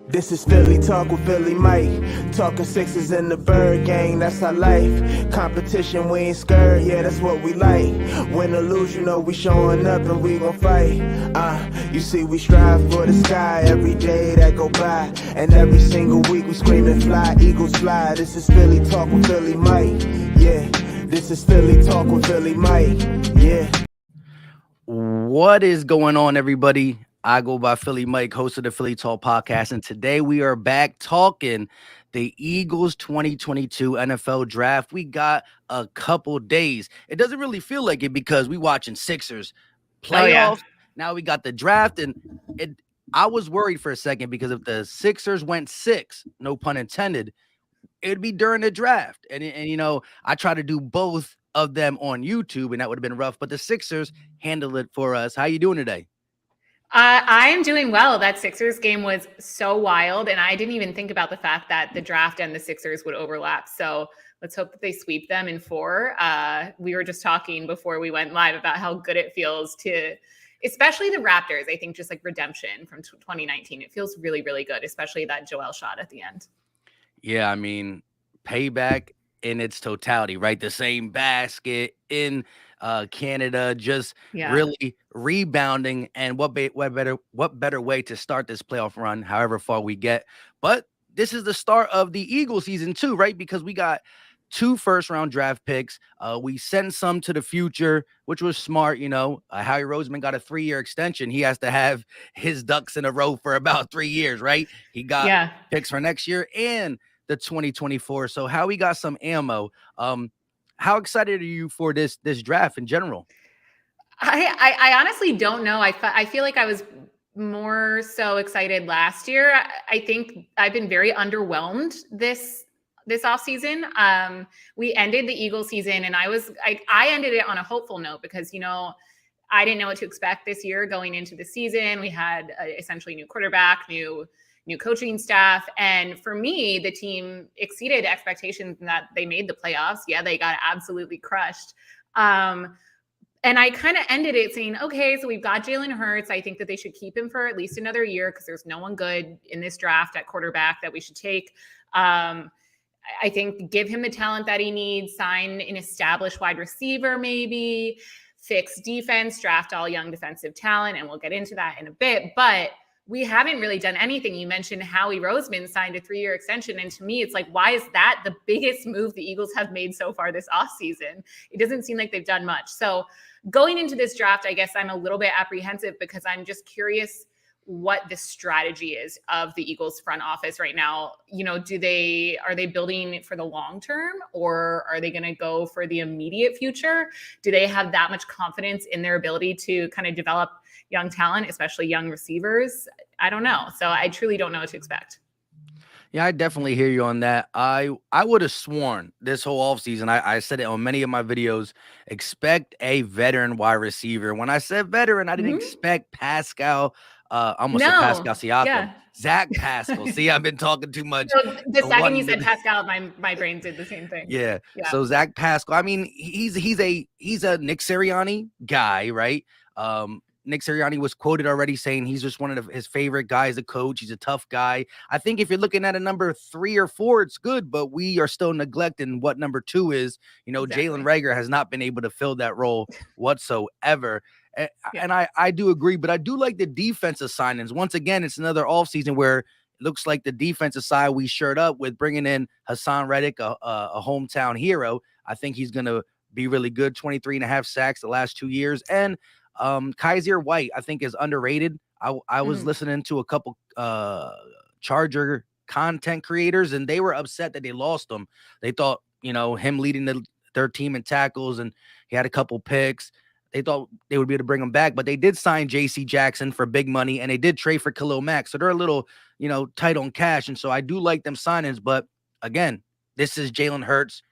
This is Philly Talk with Philly Mike. Talking Sixers in the Bird Gang, that's our life. Competition, we ain't scared, yeah, that's what we like. Win or lose, you know we showing up and we gon' fight. You see we strive for the sky every day that go by. And every single week we screaming fly, Eagles fly. This is Philly Talk with Philly Mike, yeah. This is Philly Talk with Philly Mike, yeah. What is going on, everybody? I go by Philly Mike, host of the Philly Talk podcast, and today we are back talking the Eagles 2022 NFL Draft. We got a couple days. It doesn't really feel like it because we watching Sixers Oh, yeah. playoffs. Now we got the draft, and I was worried for a second because if the Sixers went 6, no pun intended, it'd be during the draft. And I try to do both of them on YouTube, and that would have been rough. But the Sixers handled it for us. How you doing today? I am doing well. That Sixers game was so wild, and I didn't even think about the fact that the draft and the Sixers would overlap. So let's hope that they sweep them in 4. We were just talking before we went live about how good it feels to, especially the Raptors, I think just like redemption from 2019. It feels really, really good, especially that Joel shot at the end. Yeah, I mean, payback in its totality, right? The same basket in Canada, just really rebounding. And what better way to start this playoff run, however far we get. But this is the start of the Eagles season too, right? Because we got 2 first-round draft picks. We sent some to the future, which was smart. Howie Roseman got a 3-year extension. He has to have his ducks in a row for about 3 years, right? He got picks for next year and the 2024. So Howie got some ammo. How excited are you for this draft in general? I honestly don't know. I feel like I was more so excited last year. I think I've been very underwhelmed this offseason. We ended the Eagles season, and I ended it on a hopeful note because, I didn't know what to expect this year going into the season. We had essentially new quarterback, new coaching staff. And for me, the team exceeded expectations in that they made the playoffs. Yeah, they got absolutely crushed. And I kind of ended it saying, okay, so we've got Jalen Hurts. I think that they should keep him for at least another year because there's no one good in this draft at quarterback that we should take. I think give him the talent that he needs, sign an established wide receiver maybe, fix defense, draft all young defensive talent, and we'll get into that in a bit. But we haven't really done anything. You mentioned Howie Roseman signed a 3-year extension. And to me, it's like, why is that the biggest move the Eagles have made so far this offseason? It doesn't seem like they've done much. So going into this draft, I guess I'm a little bit apprehensive because I'm just curious what the strategy is of the Eagles front office right now. Are they building for the long term, or are they going to go for the immediate future? Do they have that much confidence in their ability to kind of develop young talent, especially young receivers? I don't know. So I truly don't know what to expect. Yeah, I definitely hear you on that. I would have sworn this whole offseason, I said it on many of my videos, expect a veteran wide receiver. When I said veteran, I didn't expect Pascal. I almost said Pascal Siakam. Yeah. Zach Pascal. See, I've been talking too much. So the second you said Pascal, my brain did the same thing. Yeah. So Zach Pascal, I mean, he's a Nick Sirianni guy, right? Nick Sirianni was quoted already saying he's just one of his favorite guys to coach. He's a tough guy. I think if you're looking at a number 3 or 4, it's good, but we are still neglecting what number 2 is. Exactly. Jalen Reagor has not been able to fill that role whatsoever. And I do agree, but I do like the defensive signings. Once again, it's another offseason where it looks like the defensive side we shirt up with bringing in Hassan Reddick, a hometown hero. I think he's going to be really good. 23.5 sacks the last 2 years. And Kaiser White, I think, is underrated. I was listening to a couple Charger content creators, and they were upset that they lost him. They thought, him leading their team in tackles, and he had a couple picks. They thought they would be able to bring him back, but they did sign J.C. Jackson for big money, and they did trade for Khalil Mack. So they're a little, tight on cash. And so I do like them signings. But again, this is Jalen Hurts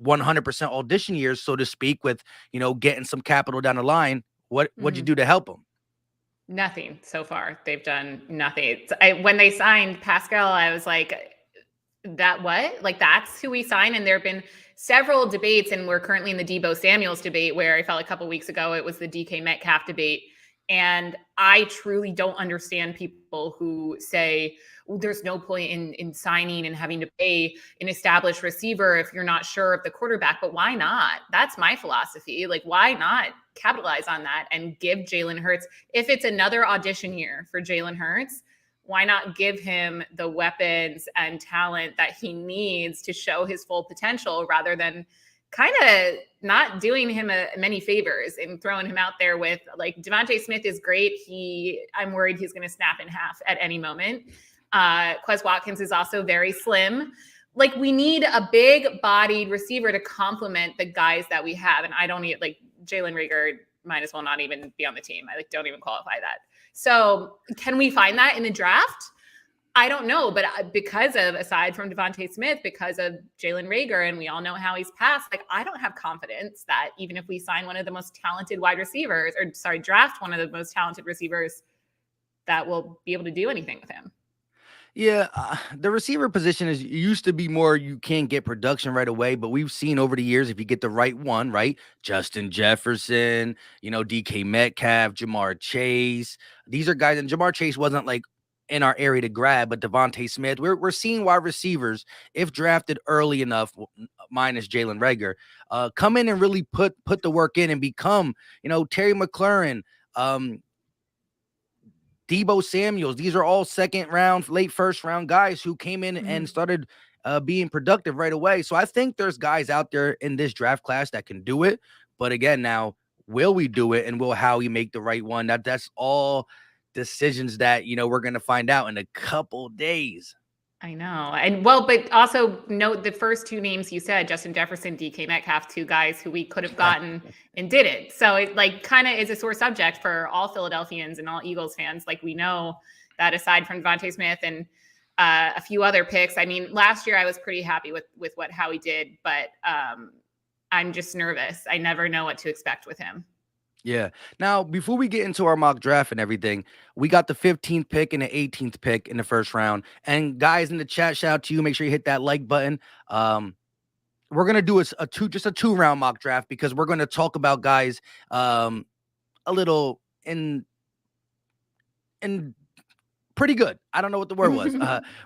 100% audition years, so to speak, with, getting some capital down the line. What'd you do to help them? Nothing so far. They've done nothing. When they signed Pascal, I was like, that what? Like, that's who we sign? And there have been several debates, and we're currently in the Deebo Samuels debate, where I felt a couple weeks ago it was the DK Metcalf debate. And I truly don't understand people who say, well, there's no point in signing and having to pay an established receiver if you're not sure of the quarterback. But why not? That's my philosophy. Like, why not capitalize on that and give Jalen Hurts, if it's another audition year for Jalen Hurts, why not give him the weapons and talent that he needs to show his full potential, rather than kind of not doing him many favors and throwing him out there with, like, Devontae Smith is great. I'm worried he's going to snap in half at any moment. Quez Watkins is also very slim. Like, we need a big bodied receiver to complement the guys that we have. And I don't need, like, Jalen Reagor might as well not even be on the team. I don't even qualify that. So can we find that in the draft? I don't know, but because of, aside from Devontae Smith, because of Jalen Reagor, and we all know how he's passed, like, I don't have confidence that even if we sign one of the most talented wide receivers, draft one of the most talented receivers, that we'll be able to do anything with him. Yeah, the receiver position used to be more, you can't get production right away, but we've seen over the years, if you get the right one, right? Justin Jefferson, DK Metcalf, Jamar Chase. These are guys, and Jamar Chase wasn't like in our area to grab, but Devontae Smith, we're seeing wide receivers, if drafted early enough, minus Jalen Reagor, come in and really put the work in and become, Terry McLaurin, Deebo Samuels. These are all second round, late first round guys who came in and started being productive right away. So I think there's guys out there in this draft class that can do it. But again, now, will we do it, and will Howie make the right one? That's all decisions that, we're going to find out in a couple days. I know. And well, but also note the first two names you said, Justin Jefferson, DK Metcalf, two guys who we could have gotten and didn't. So it, like, kind of is a sore subject for all Philadelphians and all Eagles fans. Like, we know that aside from Devontae Smith and a few other picks, I mean, last year I was pretty happy with what Howie did, but I'm just nervous. I never know what to expect with him. Yeah. Now, before we get into our mock draft and everything, we got the 15th pick and the 18th pick in the first round. And guys in the chat, shout out to you. Make sure you hit that like button. We're gonna do a two-round mock draft, because we're gonna talk about guys a little in pretty good. I don't know what the word was.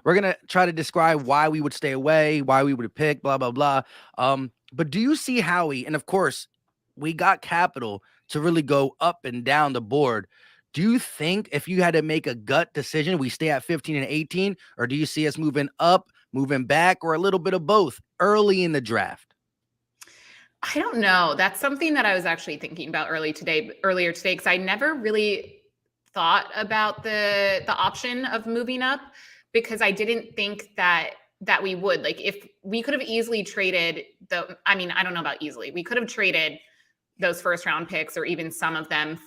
We're gonna try to describe why we would stay away, why we would pick, blah blah blah. But do you see Howie? And of course, we got capital to really go up and down the board. Do you think, if you had to make a gut decision, we stay at 15 and 18, or do you see us moving up, moving back, or a little bit of both early in the draft? I don't know. That's something that I was actually thinking about earlier today, because I never really thought about the option of moving up, because I didn't think that we would. Like, if we could have easily traded I don't know about easily. We could have traded those first round picks, or even some of them,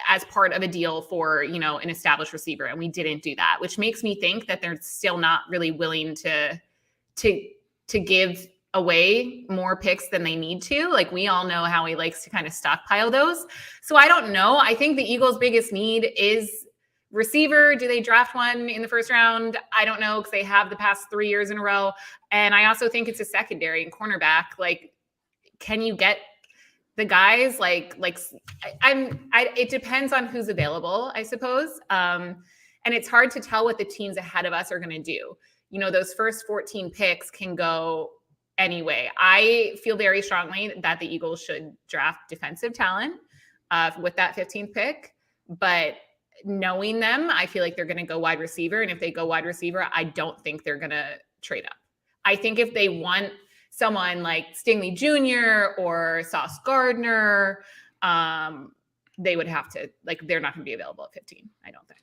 as part of a deal for, an established receiver. And we didn't do that, which makes me think that they're still not really willing to give away more picks than they need to. Like, we all know how he likes to kind of stockpile those. So I don't know. I think the Eagles' biggest need is receiver. Do they draft one in the first round? I don't know, because they have the past 3 years in a row. And I also think it's a secondary and cornerback. Like, can you get the guys it depends on who's available, I suppose. And it's hard to tell what the teams ahead of us are going to do. Those first 14 picks can go anyway. I feel very strongly that the Eagles should draft defensive talent with that 15th pick, but knowing them, I feel like they're going to go wide receiver. And if they go wide receiver, I don't think they're going to trade up. I think if they want someone like Stingley Jr. or Sauce Gardner, they would have to, they're not going to be available at 15, I don't think.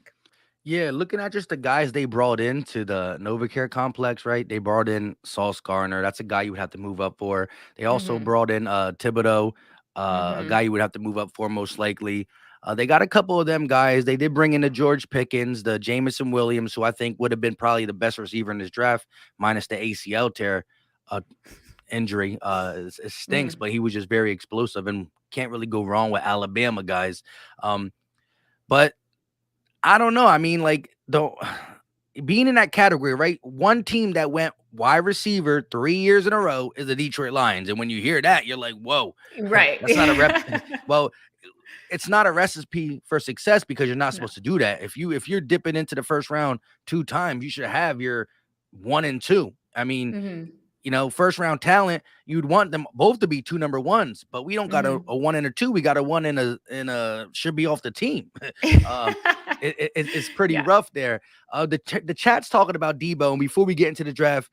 Yeah, looking at just the guys they brought into the NovaCare complex, right? They brought in Sauce Gardner. That's a guy you would have to move up for. They also brought in Thibodeau, a guy you would have to move up for most likely. They got a couple of them guys. They did bring in the George Pickens, the Jameson Williams, who I think would have been probably the best receiver in this draft, minus the ACL tear. Injury. It stinks, but he was just very explosive, and can't really go wrong with Alabama guys. But I don't know. I mean, being in that category, right? One team that went wide receiver 3 years in a row is the Detroit Lions. And when you hear that, you're like, whoa, right. That's not a rep. Well, it's not a recipe for success because you're not No. supposed to do that. If you're dipping into the first round 2 times, you should have your 1 and 2. I mean, first round talent, you'd want them both to be 2 number ones, but we don't got a 1 and a 2. We got a 1 and a should be off the team. It's pretty rough there. The chat's talking about Debo, and before we get into the draft,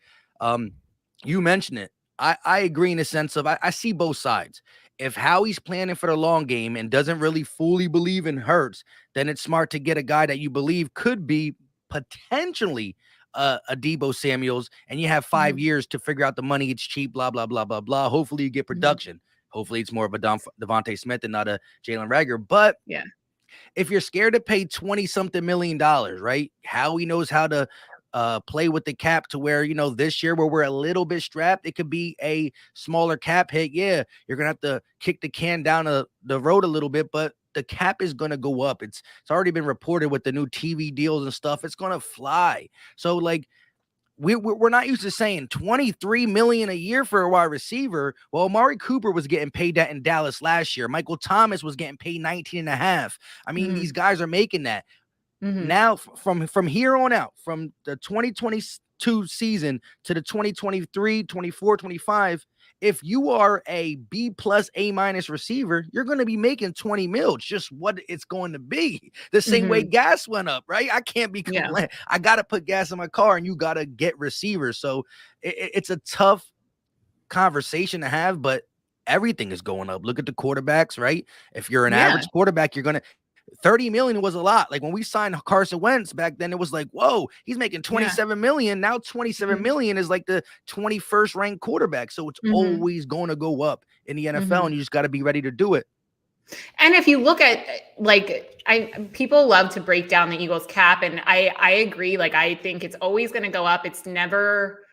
you mentioned it. I agree in the sense of I see both sides. If Howie's planning for the long game and doesn't really fully believe in Hurts, then it's smart to get a guy that you believe could be potentially a Debo Samuels, and you have 5 years to figure out the money. It's cheap, blah, blah, blah, blah, blah. Hopefully you get production. Hopefully it's more of a Devontae Smith and not a Jalen Reagor. But if you're scared to pay 20-something million dollars, right? Howie knows how to play with the cap to where, this year where we're a little bit strapped, it could be a smaller cap hit. Yeah, you're going to have to kick the can down the road a little bit, but the cap is going to go up. It's already been reported with the new TV deals and stuff. It's going to fly. So like we're not used to saying 23 million a year for a wide receiver. Well, Amari Cooper was getting paid that in Dallas last year. Michael Thomas was getting paid 19 and a half. I mean, these guys are making that. Now from here on out, from the 2022 season to the 2023, 24, 25, if you are a B plus A minus receiver, you're going to be making 20 mil. It's just what it's going to be. The same way gas went up, right? I can't be complaining. I got to put gas in my car, and you got to get receivers. So it's a tough conversation to have, but everything is going up. Look at the quarterbacks, right? If you're an average quarterback, you're going to 30 million was a lot. Like when we signed Carson Wentz back then, it was like, whoa, he's making 27 million. Now 27 million is like the 21st ranked quarterback. So it's always going to go up in the NFL, and you just got to be ready to do it. And if you look at people love to break down the Eagles cap, and I agree. Like I think it's always going to go up. It's never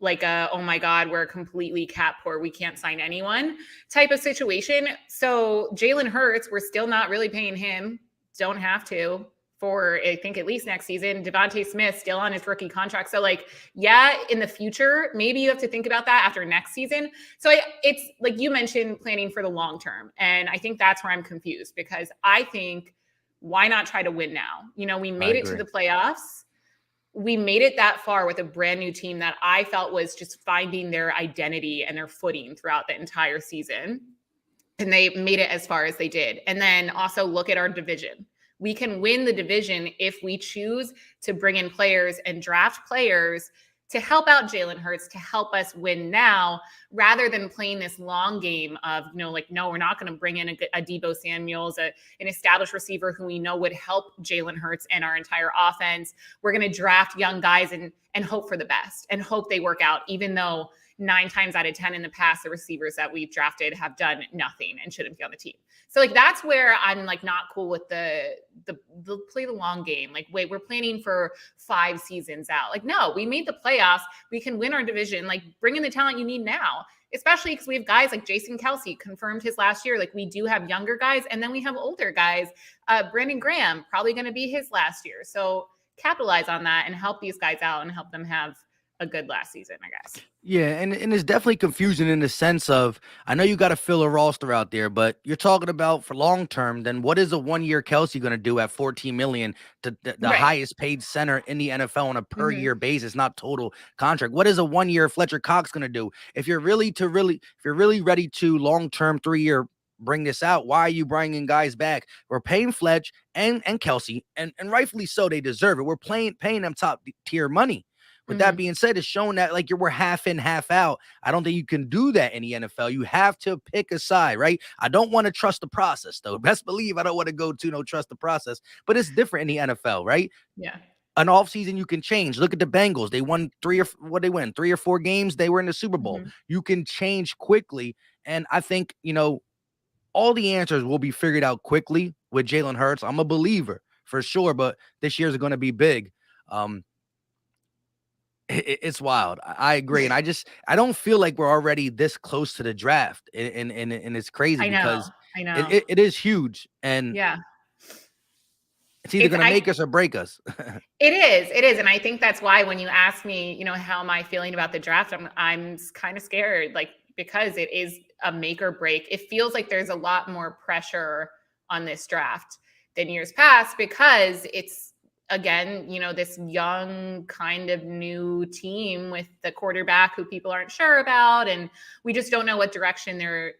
like oh my God, we're completely cap poor, we can't sign anyone type of situation. So Jalen Hurts, we're still not really paying him. Don't have to for, I think, at least next season. Devontae Smith still on his rookie contract. So like, in the future, maybe you have to think about that after next season. So it's like you mentioned, planning for the long term. And I think that's where I'm confused, because I think, why not try to win now? We made it to the playoffs. We made it that far with a brand new team that I felt was just finding their identity and their footing throughout the entire season. And they made it as far as they did. And then also look at our division. We can win the division if we choose to bring in players and draft players to help out Jalen Hurts, to help us win now, rather than playing this long game of, no, we're not going to bring in a Deebo Samuels, an established receiver who we know would help Jalen Hurts and our entire offense. We're going to draft young guys and hope for the best and hope they work out, even though 9 times out of 10 in the past, the receivers that we've drafted have done nothing and shouldn't be on the team. So that's where I'm not cool with the play the long game. Wait, we're planning for 5 seasons out. No, we made the playoffs. We can win our division. Bring in the talent you need now, especially because we have guys like Jason Kelce confirmed his last year. We do have younger guys, and then we have older guys. Brandon Graham probably going to be his last year. So capitalize on that and help these guys out and help them have a good last season, I guess. Yeah, and it's definitely confusing in the sense of, I know you got to fill a roster out there, but you're talking about for long term, then what is a 1-year Kelce going to do at 14 million, to the highest paid center in the NFL on a per year basis, not total contract? What is a 1-year Fletcher Cox going to do? If you're really ready to long term 3-year bring this out, why are you bringing guys back? We're paying Fletch and Kelce, and rightfully so, they deserve it. We're paying them top tier money. With that being said, it's showing that we're half in, half out. I don't think you can do that in the NFL. You have to pick a side, right? I don't want to trust the process, though. Best believe I don't want to go to no trust the process. But it's different in the NFL, right? Yeah. An offseason you can change. Look at the Bengals. They won 3 or 4 games. They were in the Super Bowl. You can change quickly. And I think, all the answers will be figured out quickly with Jalen Hurts. I'm a believer for sure, but this year's going to be big. It's wild. I agree. And I don't feel like we're already this close to the draft. And it's crazy because I know. It is huge. And it's either going to make us or break us. It is. And I think that's why when you ask me, how am I feeling about the draft, I'm kind of scared, because it is a make or break. It feels like there's a lot more pressure on this draft than years past, because it's, again, this young kind of new team with the quarterback who people aren't sure about, and we just don't know what direction they're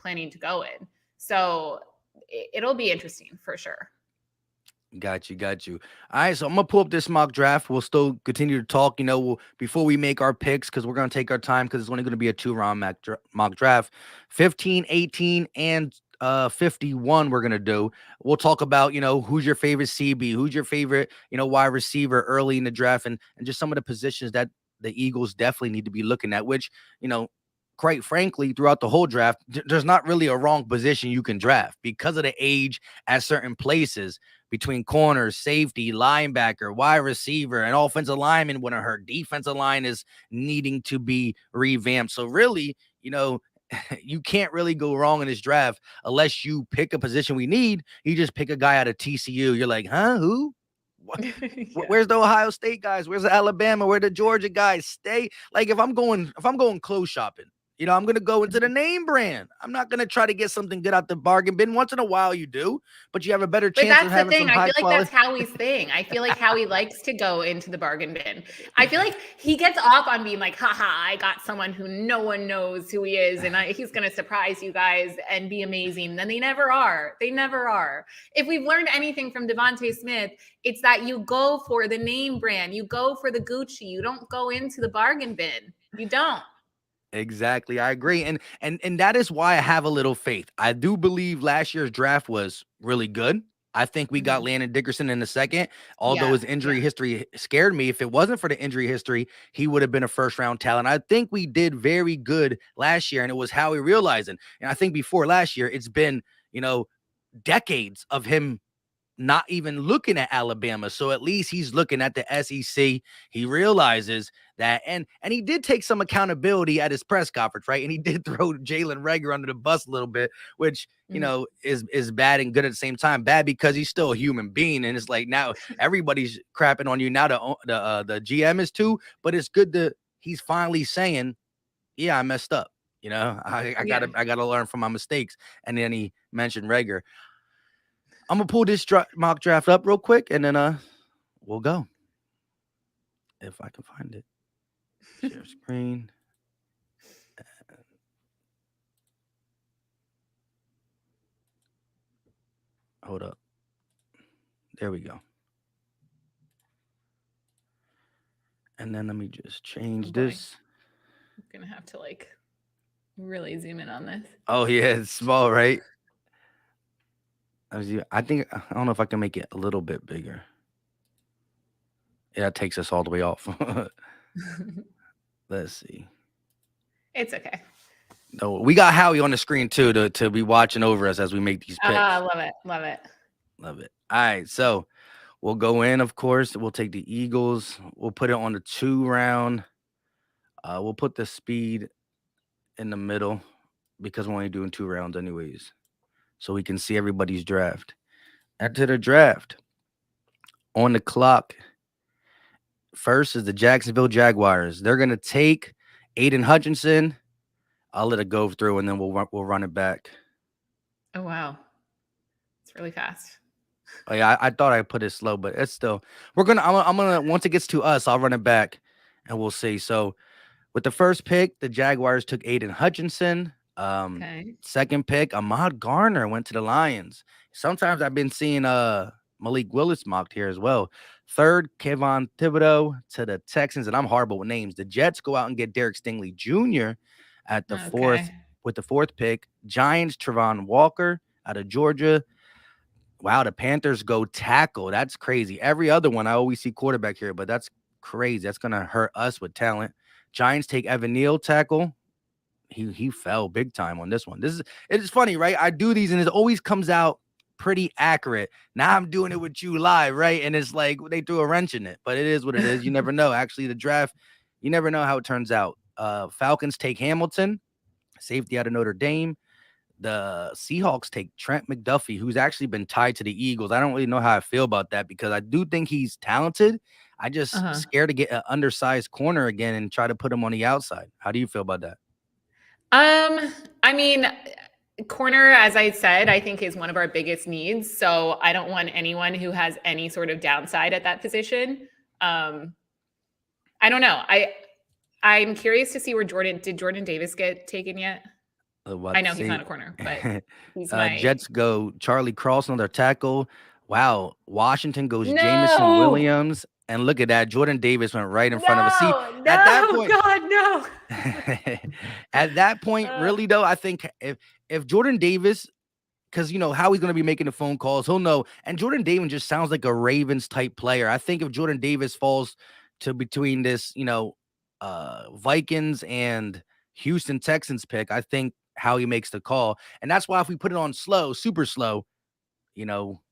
planning to go in. So it'll be interesting for sure. Got you. All right, so I'm gonna pull up this mock draft. We'll still continue to talk, before we make our picks, because we're gonna take our time, because it's only gonna be a 2-round mock draft. 15, 18, and 51 we're gonna do. We'll talk about, who's your favorite CB, who's your favorite, wide receiver early in the draft, and just some of the positions that the Eagles definitely need to be looking at, which, quite frankly, throughout the whole draft, there's not really a wrong position you can draft because of the age at certain places between corners, safety, linebacker, wide receiver, and offensive lineman when her defensive line is needing to be revamped. So really, you can't really go wrong in this draft unless you pick a position we need. You just pick a guy out of TCU. You're like, huh? Who? Yeah. Where's the Ohio State guys? Where's the Alabama? Where the Georgia guys? Stay. Like, if I'm going clothes shopping, I'm going to go into the name brand. I'm not going to try to get something good out the bargain bin. Once in a while you do, but you have a better chance of having some high quality. I feel like that's Howie's thing. I feel like Howie likes to go into the bargain bin. I feel like he gets off on being like, haha, I got someone who no one knows who he is, and he's going to surprise you guys and be amazing. Then they never are. If we've learned anything from Devontae Smith, it's that you go for the name brand. You go for the Gucci. You don't go into the bargain bin. You don't. Exactly. I agree. And that is why I have a little faith. I do believe last year's draft was really good. I think we got Landon Dickerson in the second, although his injury history scared me. If it wasn't for the injury history, he would have been a first-round talent. I think we did very good last year, and it was Howie realizing. And I think before last year, it's been, decades of him not even looking at Alabama. So at least he's looking at the SEC. He realizes that, and he did take some accountability at his press conference, right? And he did throw Jalen Reagor under the bus a little bit, which, is bad and good at the same time. Bad because he's still a human being. And it's like, now everybody's crapping on you. Now the GM is too, but it's good that he's finally saying, yeah, I messed up. I gotta learn from my mistakes. And then he mentioned Reagor. I'm gonna pull this mock draft up real quick, and then we'll go. If I can find it. Share screen. Hold up. There we go. And then let me just change this. I'm gonna have to really zoom in on this. Oh yeah, it's small, right? I don't know if I can make it a little bit bigger. Yeah, it takes us all the way off. Let's see. It's okay. No, we got Howie on the screen too to be watching over us as we make these picks. Love it. All right, so we'll go in, of course. We'll take the Eagles. We'll put it on the 2-round. We'll put the speed in the middle because we're only doing 2 rounds anyways, so we can see everybody's draft. After the draft, on the clock, first is the Jacksonville Jaguars. They're going to take Aiden Hutchinson. I'll let it go through, and then we'll run it back. Oh, wow. It's really fast. Oh, yeah, I thought I put it slow, but it's still. I'm gonna once it gets to us, I'll run it back, and we'll see. So, with the first pick, the Jaguars took Aiden Hutchinson. Second pick, Ahmad Garner went to the Lions. Sometimes I've been seeing Malik Willis mocked here as well. Third, Kayvon Thibodeau to the Texans, and I'm horrible with names. The Jets go out and get Derek Stingley Jr. at the fourth with the 4th pick. Giants, Trevon Walker out of Georgia. Wow, the Panthers go tackle. That's crazy. Every other one, I always see quarterback here, but that's crazy. That's going to hurt us with talent. Giants take Evan Neal, tackle. He fell big time on this one. It's funny, right? I do these, and it always comes out pretty accurate. Now I'm doing it with you live, right? And it's like they threw a wrench in it, but it is what it is. You never know. Actually, the draft, you never know how it turns out. Falcons take Hamilton, safety out of Notre Dame. The Seahawks take Trent McDuffie, who's actually been tied to the Eagles. I don't really know how I feel about that because I do think he's talented. I just scared to get an undersized corner again and try to put him on the outside. How do you feel about that? I mean, Corner, as I said, I think is one of our biggest needs. So I don't want anyone who has any sort of downside at that position. I don't know. I'm curious to see where Jordan Davis get taken yet? What I to know he's say? not a corner, but he's my Jets go Charlie Carlson, their tackle. Wow. Washington goes Jamison no, Williams. And look at that. Jordan Davis went right in front of us. See, no, at that no, point, God, no. at that point, Uh, really though, I think if Jordan Davis, because you know how he's going to be making the phone calls, he'll know. And Jordan Davis just sounds like a Ravens type player. I think if Jordan Davis falls to between this, Vikings and Houston Texans pick, I think how he makes the call, and that's why if we put it on slow, super slow,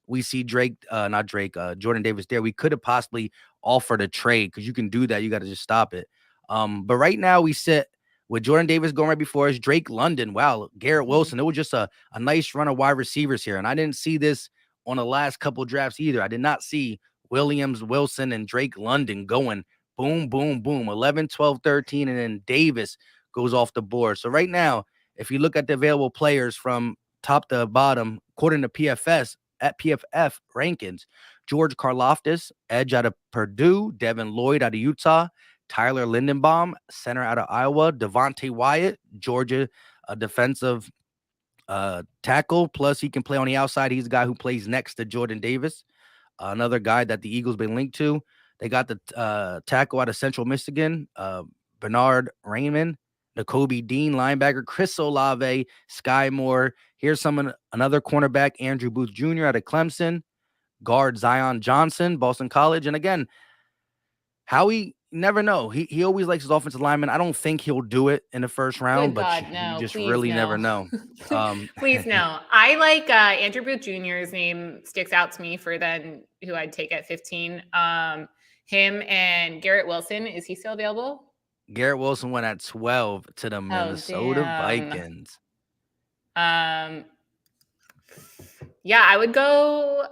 we see not Drake, Jordan Davis there. We could have possibly offered a trade because you can do that. You got to just stop it. But right now we sit with Jordan Davis going right before us, Drake London. Wow, Garrett Wilson. It was just a nice run of wide receivers here. And I didn't see this on the last couple drafts either. I did not see Williams, Wilson, and Drake London going boom, boom, boom, 11, 12, 13, and then Davis goes off the board. So right now, if you look at the available players from top to bottom, according to PFS at PFF rankings, George Karlaftis, edge out of Purdue, Devin Lloyd out of Utah, Tyler Lindenbaum, center out of Iowa, Devontae Wyatt, Georgia, a defensive tackle. Plus, he can play on the outside. He's a guy who plays next to Jordan Davis, another guy that the Eagles been linked to. They got the tackle out of Central Michigan, Bernard Raymond, Nakobe Dean, linebacker, Chris Olave, Sky Moore. Here's another cornerback, Andrew Booth Jr. out of Clemson, guard Zion Johnson, Boston College. And again, Howie, never know. He always likes his offensive lineman. I don't think he'll do it in the first round, Good but God, you no, just please really never no. know. Please no. I like Andrew Booth Jr.'s name sticks out to me for then who I'd take at 15. Him and Garrett Wilson. Is he still available? Garrett Wilson went at 12 to the Oh, Minnesota damn. Vikings. Yeah, I would go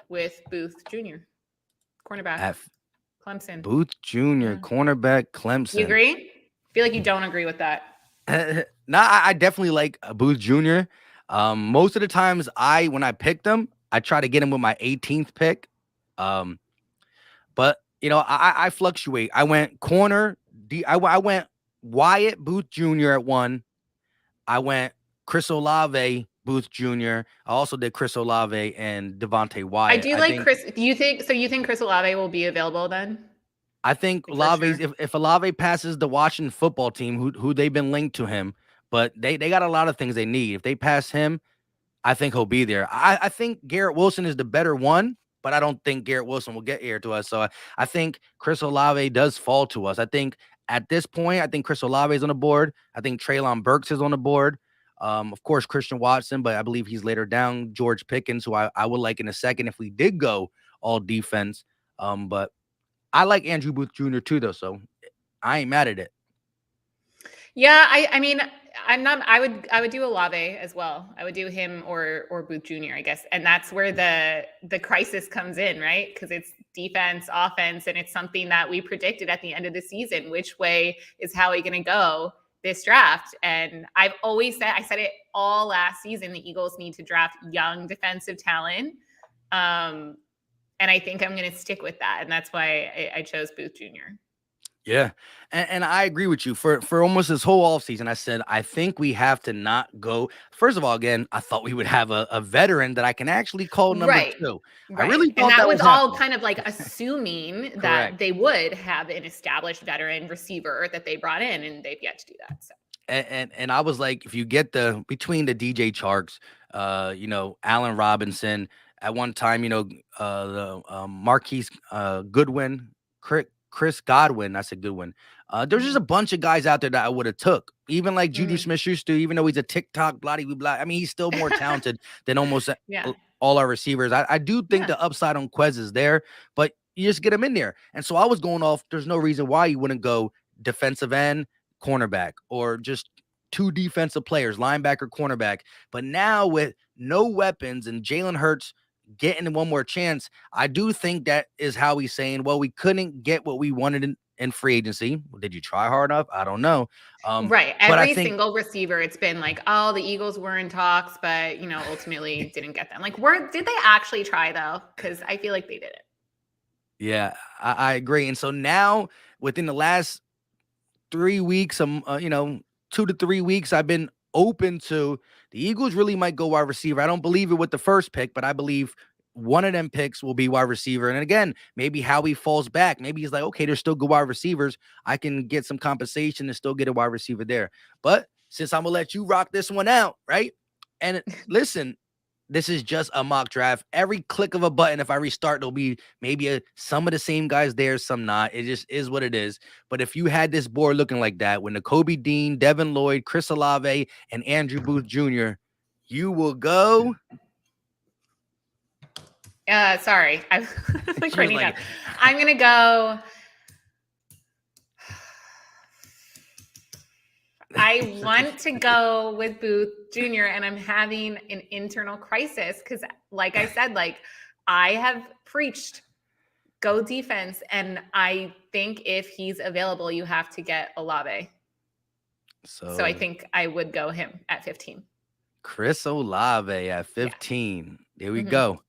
with Booth Jr., cornerback, At Clemson. Booth Jr., Yeah. cornerback, Clemson. You agree? I feel like you don't agree with that. No, I definitely like Booth Jr. Most of the times when I picked him, I try to get him with my 18th pick. But I fluctuate. I went corner. I went Wyatt Booth Jr. at 1. I went Chris Olave, Booth Jr. I also did Chris Olave and Devontae Wyatt. I do like Chris. Do you think Chris Olave will be available then? I think Olave's if Olave passes the Washington football team, who they've been linked to him, but they got a lot of things they need. If they pass him, I think he'll be there. I think Garrett Wilson is the better one, but I don't think Garrett Wilson will get here to us. So I think Chris Olave does fall to us. I think at this point, I think Chris Olave is on the board. I think Treylon Burks is on the board. Of course, Christian Watson, but I believe he's later down. George Pickens, who I would like in a second if we did go all defense. But I like Andrew Booth Jr. too, though, so I ain't mad at it. Yeah, I mean, I would do Olave as well. I would do him or Booth Jr., I guess. And that's where the crisis comes in, right? Because it's defense, offense, and it's something that we predicted at the end of the season. Which way is Howie going to go this draft? And I've always said, I said it all last season, the Eagles need to draft young defensive talent. And I think I'm going to stick with that. And that's why I chose Booth Jr. Yeah. And I agree with you. For almost this whole offseason, I said, I think we have to not go. First of all, again, I thought we would have a veteran that I can actually call number 2. Right. I really thought that was all happening. kind of like assuming that they would have an established veteran receiver that they brought in, and they've yet to do that. So. And I was like, if you get between the DJ Charks, Allen Robinson, at one time, the Marquise Goodwin, Chris Godwin, that's a good one. There's just a bunch of guys out there that I would have took. Even like Juju Smith-Schuster, even though he's a TikTok blah. I mean, he's still more talented than almost all our receivers. I do think the upside on Quez is there, but you just get him in there. And so I was going off. There's no reason why you wouldn't go defensive end, cornerback, or just 2 defensive players, linebacker, cornerback. But now with no weapons and Jalen Hurts getting one more chance, I do think that is how he's saying, well, we couldn't get what we wanted in free agency. Did you try hard enough? I don't know. Right. But I Every think single receiver, it's been like, oh, the Eagles were in talks, but ultimately didn't get them. Like, did they actually try though? Because I feel like they didn't. yeah, I agree. And so now within the last 3 weeks, 2 to 3 weeks, I've been open to the Eagles really might go wide receiver. I don't believe it with the first pick, but I believe one of them picks will be wide receiver. And again, maybe Howie falls back. Maybe he's like, okay, there's still good wide receivers. I can get some compensation and still get a wide receiver there. But since I'm gonna let you rock this one out, right? And listen, this is just a mock draft. Every click of a button, if I restart, there'll be maybe some of the same guys there, some not. It just is what it is. But if you had this board looking like that, with Nakobe Dean, Devin Lloyd, Chris Olave, and Andrew Booth Jr., you will go. Sorry, I'm like writing like, down. I'm gonna go. I want to go with Booth Jr. and I'm having an internal crisis because, like I said, like I have preached go defense, and I think if he's available, you have to get Olave. So I think I would go him at 15. Chris Olave at 15. Yeah. There we go.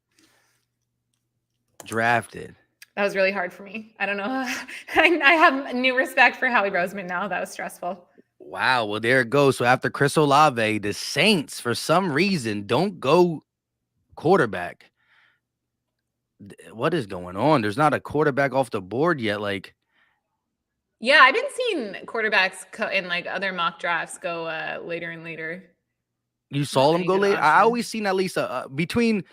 Drafted. That was really hard for me. I don't know. I have new respect for Howie Roseman now. That was stressful. Wow. Well, there it goes. So after Chris Olave, the Saints, for some reason, don't go quarterback. What is going on? There's not a quarterback off the board yet. Like, yeah, I've been seeing quarterbacks in like other mock drafts go later and later. You saw them go later. I always seen at least between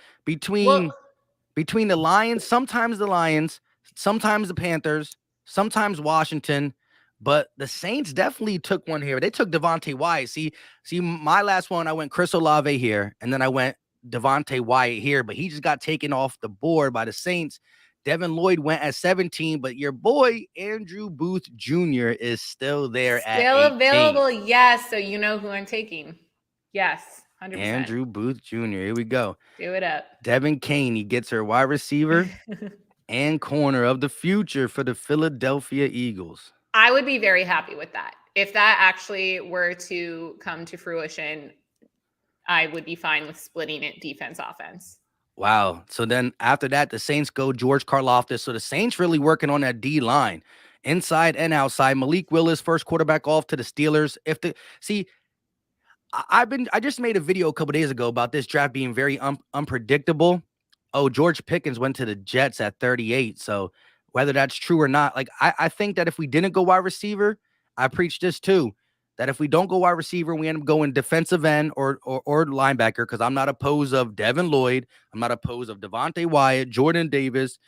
the Lions, sometimes the Panthers, sometimes Washington, but the Saints definitely took one here. They took Devontae Wyatt. See, my last one, I went Chris Olave here, and then I went Devontae Wyatt here, but he just got taken off the board by the Saints. Devin Lloyd went at 17, but your boy Andrew Booth Jr. is still there at 18. Still available, yes. So you know who I'm taking. Yes, 100%. Andrew Booth Jr. Here we go. Do it up. Devan Kaney gets her wide receiver and corner of the future for the Philadelphia Eagles. I would be very happy with that. If that actually were to come to fruition, I would be fine with splitting it defense offense. Wow. So then after that, the Saints go George Karlaftis. So the Saints really working on that D line, inside and outside. Malik Willis, first quarterback off to the Steelers. I just made a video a couple days ago about this draft being very unpredictable. Oh, George Pickens went to the Jets at 38. So whether that's true or not, like I think that if we didn't go wide receiver, I preach this too, that if we don't go wide receiver and we end up going defensive end or linebacker, because I'm not opposed of Devin Lloyd, I'm not opposed of Devontae Wyatt, Jordan Davis,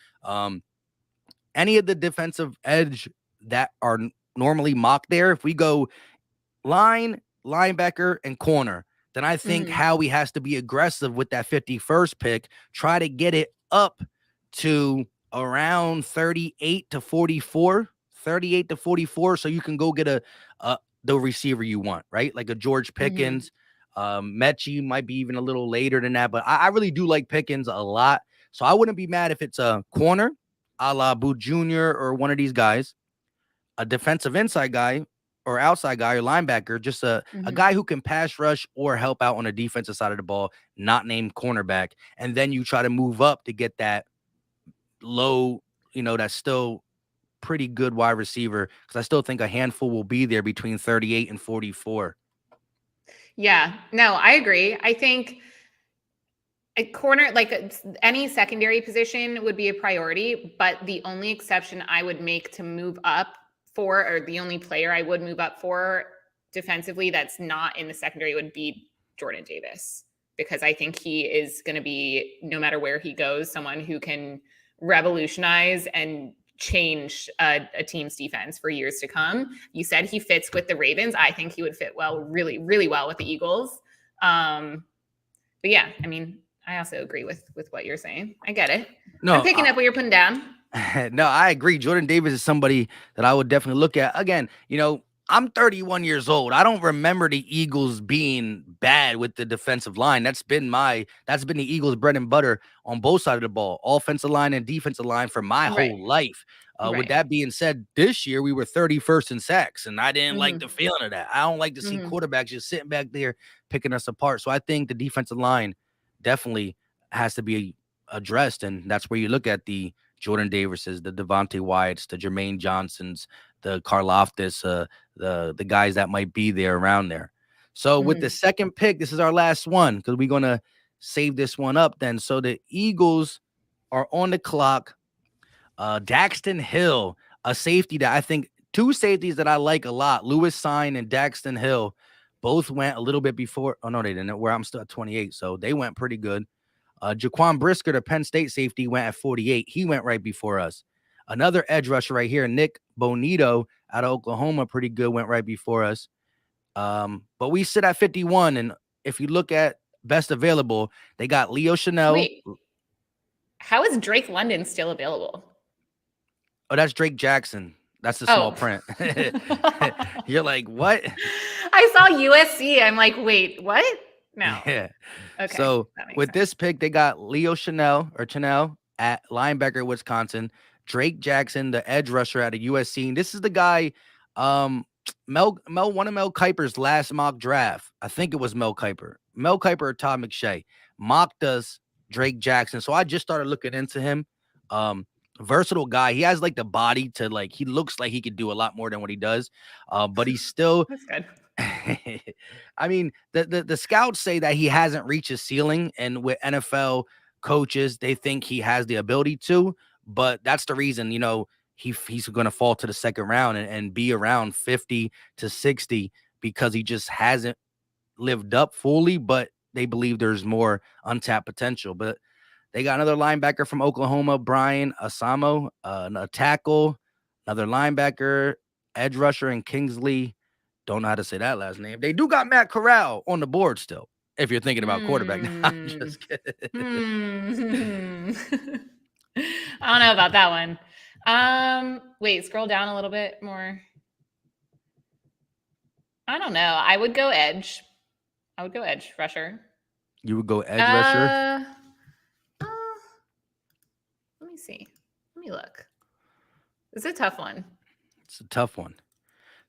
any of the defensive edge that are normally mocked there. If we go linebacker, and corner, then I think Howie has to be aggressive with that 51st pick, try to get it up to around 38 to 44, so you can go get the receiver you want, right? Like a George Pickens, Mechie might be even a little later than that, but I really do like Pickens a lot, so I wouldn't be mad if it's a corner, a la Booth Jr. or one of these guys, a defensive inside guy, or outside guy or linebacker, just a guy who can pass rush or help out on the defensive side of the ball, not named cornerback. And then you try to move up to get that low, that's still pretty good wide receiver, because I still think a handful will be there between 38 and 44. Yeah, no, I agree. I think a corner, like any secondary position, would be a priority, but the only exception I would make to move up for, or the only player I would move up for defensively that's not in the secondary, would be Jordan Davis, because I think he is going to be, no matter where he goes, someone who can revolutionize and change a team's defense for years to come. You said he fits with the Ravens. I think he would fit really, really well with the Eagles. But yeah, I mean, I also agree with what you're saying. I get it. No, I'm picking up what you're putting down. No, I agree. Jordan Davis is somebody that I would definitely look at. Again, I'm 31 years old. I don't remember the Eagles being bad with the defensive line. That's been the Eagles' bread and butter on both sides of the ball, offensive line and defensive line for my Right. whole life. With Right. that being said, this year we were 31st in sacks, and I didn't like the Mhm. feeling of that. I don't like to see Mhm. quarterbacks just sitting back there picking us apart. So I think the defensive line definitely has to be addressed, and that's where you look at the Jordan Davises, the Devontae Wyatts, the Jermaine Johnsons, the Karlaftis, the guys that might be there around there. So with the Mhm. second pick, this is our last one because we're gonna save this one up then. So the Eagles are on the clock. Daxton Hill, a safety that I think two safeties that I like a lot, Lewis Sign and Daxton Hill, both went a little bit before. Oh no, they didn't. Where I'm still at 28, so they went pretty good. Jaquan Brisker, the Penn State safety, went at 48. He went right before us. Another edge rusher right here, Nick Bonito out of Oklahoma, pretty good, went right before us. But we sit at 51, and if you look at best available, they got Leo Chanel. Wait, how is Drake London still available? Oh, that's Drake Jackson. That's the small Oh. print. You're like, what? I saw USC. I'm like, wait, what? No. Yeah. Okay. So That makes with sense. this pick, they got Leo Chanel at linebacker, Wisconsin. Drake Jackson, the edge rusher out of USC. And this is the guy, one of Mel Kiper's last mock draft. I think it was Mel Kiper. Mel Kiper or Todd McShay mocked us Drake Jackson. So I just started looking into him. Versatile guy. He has like the body to he looks like he could do a lot more than what he does. But he's still That's good. I mean, the scouts say that he hasn't reached his ceiling, and with NFL coaches, they think he has the ability to, but that's the reason, he's going to fall to the second round and be around 50 to 60 because he just hasn't lived up fully, but they believe there's more untapped potential. But they got another linebacker from Oklahoma, Brian Asamo, a tackle, another linebacker, edge rusher, and Kingsley. Don't know how to say that last name. They do got Matt Corral on the board still. If you're thinking about quarterback, no, I'm just kidding. I don't know about that one. Wait, scroll down a little bit more. I don't know. I would go edge rusher. You would go edge rusher. Let me see. Let me look. It's a tough one. It's a tough one.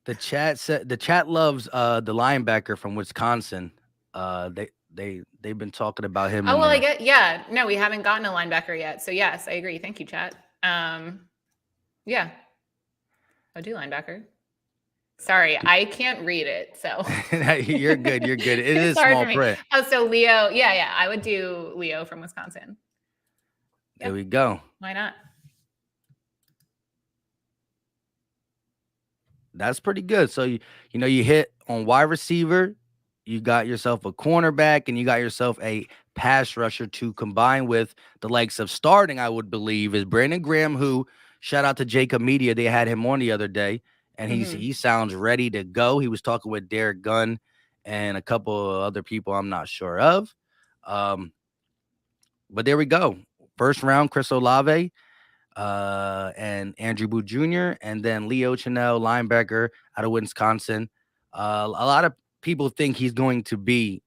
The chat loves the linebacker from Wisconsin. They've been talking about him. Oh well, I get No, we haven't gotten a linebacker yet. So yes, I agree. Thank you, chat. Yeah, I'll do linebacker. Sorry, I can't read it. So You're good. You're good. It is small print. Oh, so Leo. Yeah, I would do Leo from Wisconsin. There we go. Why not? That's pretty good. So you hit on wide receiver, you got yourself a cornerback, and you got yourself a pass rusher to combine with the likes of starting, I would believe, is Brandon Graham, who shout out to Jacob Media. They had him on the other day, and he sounds ready to go. He was talking with Derek Gunn and a couple of other people I'm not sure of. But there we go. First round, Chris Olave. And Andrew Booth Jr., and then Leo Chanel, linebacker out of Wisconsin. A lot of people think he's going to be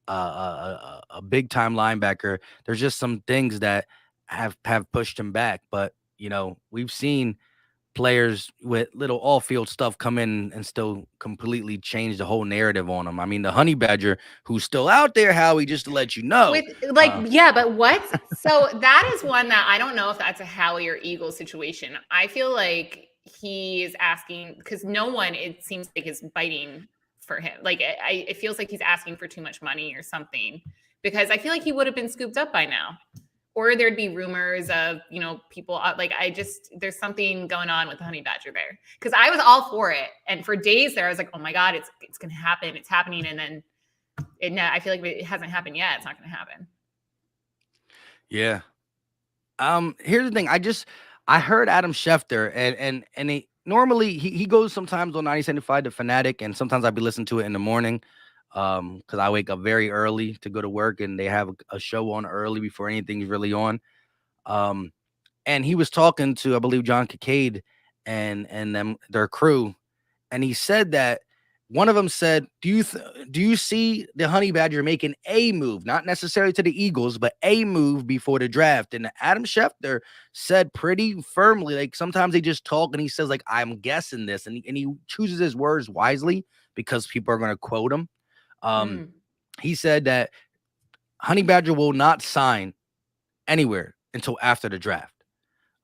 a big time linebacker. There's just some things that have pushed him back, but we've seen players with little all-field stuff come in and still completely change the whole narrative on them. I mean, the Honey Badger, who's still out there, Howie, just to let you know. But what? So that is one that I don't know if that's a Howie or Eagles situation. I feel like he is asking because no one, it seems like, is biting for him. Like it feels like he's asking for too much money or something, because I feel like he would have been scooped up by now. Or there'd be rumors of, people there's something going on with the Honey Badger there. Because I was all for it. And for days there, I was like, oh my God, it's going to happen. It's happening. And then I feel like it hasn't happened yet. It's not going to happen. Yeah. Here's the thing. I heard Adam Schefter and he normally he goes sometimes on 90.75 to Fanatic, and sometimes I'd be listening to it in the morning. Because I wake up very early to go to work, and they have a show on early before anything's really on. And he was talking to, I believe, John Kincaid and their crew, and he said that one of them said, do you see the Honey Badger making a move, not necessarily to the Eagles, but a move before the draft? And Adam Schefter said pretty firmly, like sometimes they just talk, and he says like, I'm guessing this, and he chooses his words wisely because people are going to quote him. He said that Honey Badger will not sign anywhere until after the draft.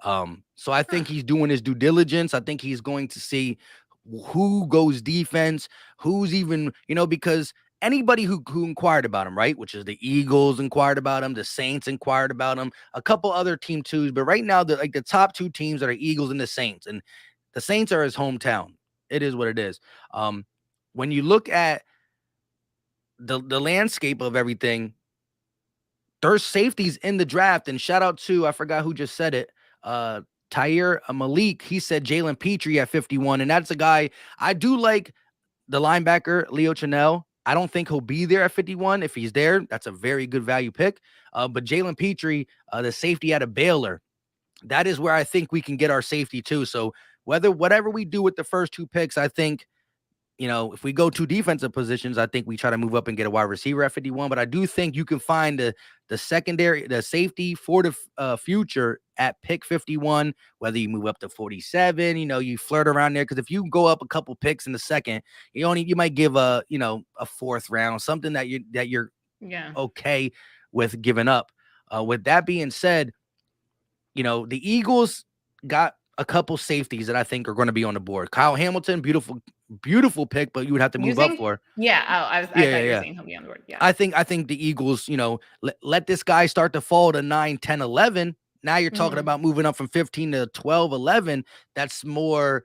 So I think he's doing his due diligence. I think he's going to see who goes defense, who's even, because anybody who inquired about him, right? Which is the Eagles inquired about him, the Saints inquired about him, a couple other team twos, but right now the top two teams are the Eagles and the Saints, and the Saints are his hometown. It is what it is. When you look at the landscape of everything, there's safeties in the draft, and shout out to, I forgot who just said it, Tyre Malik. He said Jalen Petrie at 51, and that's a guy I do like. The linebacker Leo Chenal, I don't think he'll be there at 51. If he's there, that's a very good value pick. But Jalen Petrie, the safety out of Baylor, that is where I think we can get our safety too. So whatever we do with the first two picks, I think, if we go to defensive positions, I think we try to move up and get a wide receiver at 51. But I do think you can find the secondary, the safety for the future at pick 51, whether you move up to 47, you flirt around there. Because if you go up a couple picks in the second, you might give a fourth round, something that you're okay with giving up. With that being said, the Eagles got a couple safeties that I think are going to be on the board. Kyle Hamilton, beautiful pick, but you would have to move up for. Yeah. Oh, I thought you were saying he'll be on the board. Yeah. I think the Eagles, let this guy start to fall to 9, 10, 11. Now you're talking about moving up from 15 to 12, 11. That's more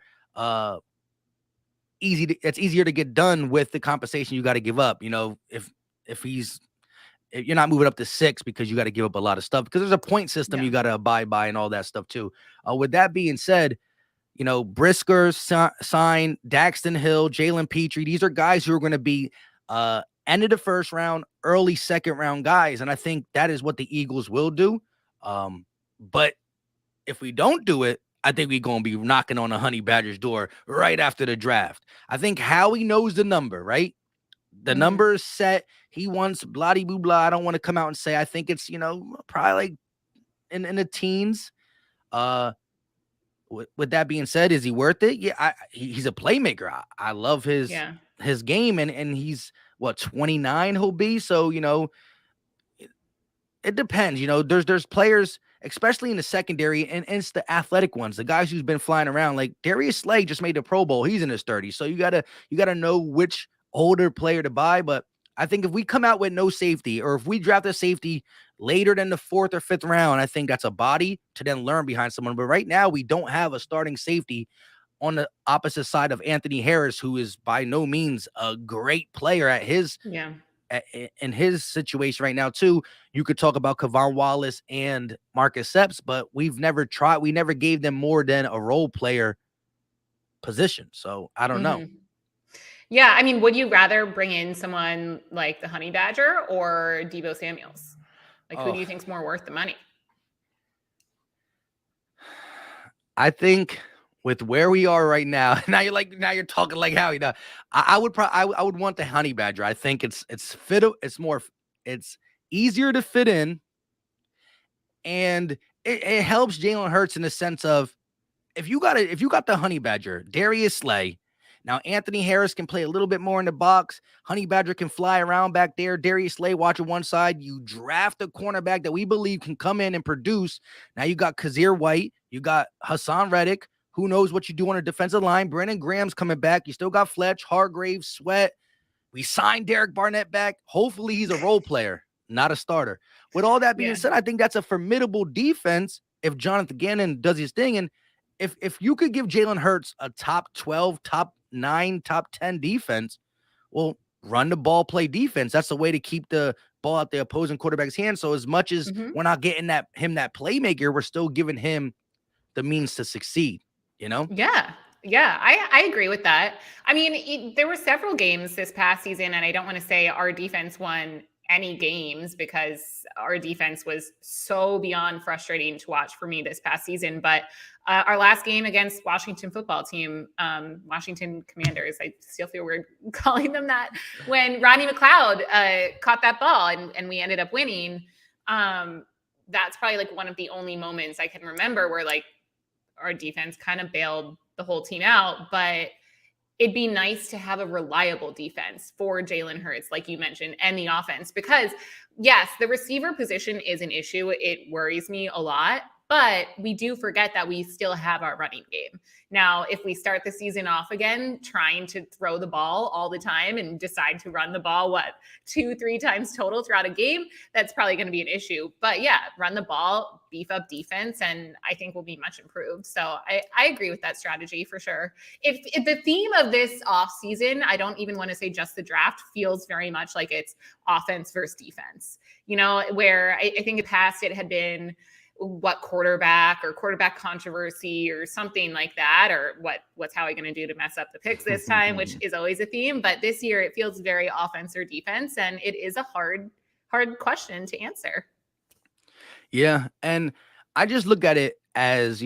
easy. It's easier to get done with the compensation you got to give up. If you're not moving up to 6 because you got to give up a lot of stuff, because there's a point system you got to abide by and all that stuff too. With that being said, Brisker signed, Daxton Hill, Jalen Petrie. These are guys who are going to be end of the first round, early second round guys. And I think that is what the Eagles will do. But if we don't do it, I think we're going to be knocking on the Honey Badger's door right after the draft. I think Howie knows the number, right? The number is set. He wants blah blah blah. I don't want to come out and say I think it's probably like in the teens. With that being said, is he worth it? Yeah, he's a playmaker. I love his game, and he's 29 he'll be. So it depends. There's players, especially in the secondary, and it's the athletic ones, the guys who's been flying around. Like Darius Slay just made the Pro Bowl. He's in his 30s, so you gotta know which older player to buy. But I think if we come out with no safety, or if we draft a safety later than the 4th or 5th round, I think that's a body to then learn behind someone. But right now we don't have a starting safety on the opposite side of Anthony Harris, who is by no means a great player at his in his situation right now too. You could talk about Kavon Wallace and Marcus Epps, but we never gave them more than a role player position. So I don't know. Yeah, I mean, would you rather bring in someone like the Honey Badger or Deebo Samuels? Like, who do you think's more worth the money? I think with where we are right now, now you're talking like Howie. Now, I would want the Honey Badger. I think it's easier to fit in, and it helps Jalen Hurts in the sense of if you got the Honey Badger, Darius Slay. Now, Anthony Harris can play a little bit more in the box. Honey Badger can fly around back there. Darius Slay watching one side. You draft a cornerback that we believe can come in and produce. Now you got Kazir White. You got Hassan Reddick. Who knows what you do on a defensive line? Brandon Graham's coming back. You still got Fletch, Hargraves, Sweat. We signed Derek Barnett back. Hopefully he's a role player, not a starter. With all that being said, I think that's a formidable defense if Jonathan Gannon does his thing. And if you could give Jalen Hurts a top 12, top 9, top 10 defense, well, run the ball, play defense. That's the way to keep the ball out the opposing quarterback's hands. So as much as we're not getting that playmaker, we're still giving him the means to succeed, Yeah. Yeah, I agree with that. I mean, there were several games this past season, and I don't want to say our defense won any games because our defense was so beyond frustrating to watch for me this past season. But our last game against Washington football team, Washington Commanders, I still feel weird calling them that, when Rodney McLeod caught that ball and we ended up winning. That's probably like one of the only moments I can remember where like our defense kind of bailed the whole team out. But it'd be nice to have a reliable defense for Jalen Hurts, like you mentioned, and the offense, because yes, the receiver position is an issue. It worries me a lot, but we do forget that we still have our running game. Now, if we start the season off again, trying to throw the ball all the time and decide to run the ball, 2-3 times total throughout a game, that's probably going to be an issue. But yeah, run the ball, beef up defense, and I think we'll be much improved. So I agree with that strategy for sure. If the theme of this offseason, I don't even want to say just the draft, feels very much like it's offense versus defense, where I think in the past it had been what quarterback controversy or something like that, or what's Howie going to do to mess up the picks this time, which is always a theme. But this year it feels very offense or defense, and it is a hard question to answer. Yeah, and I just look at it as,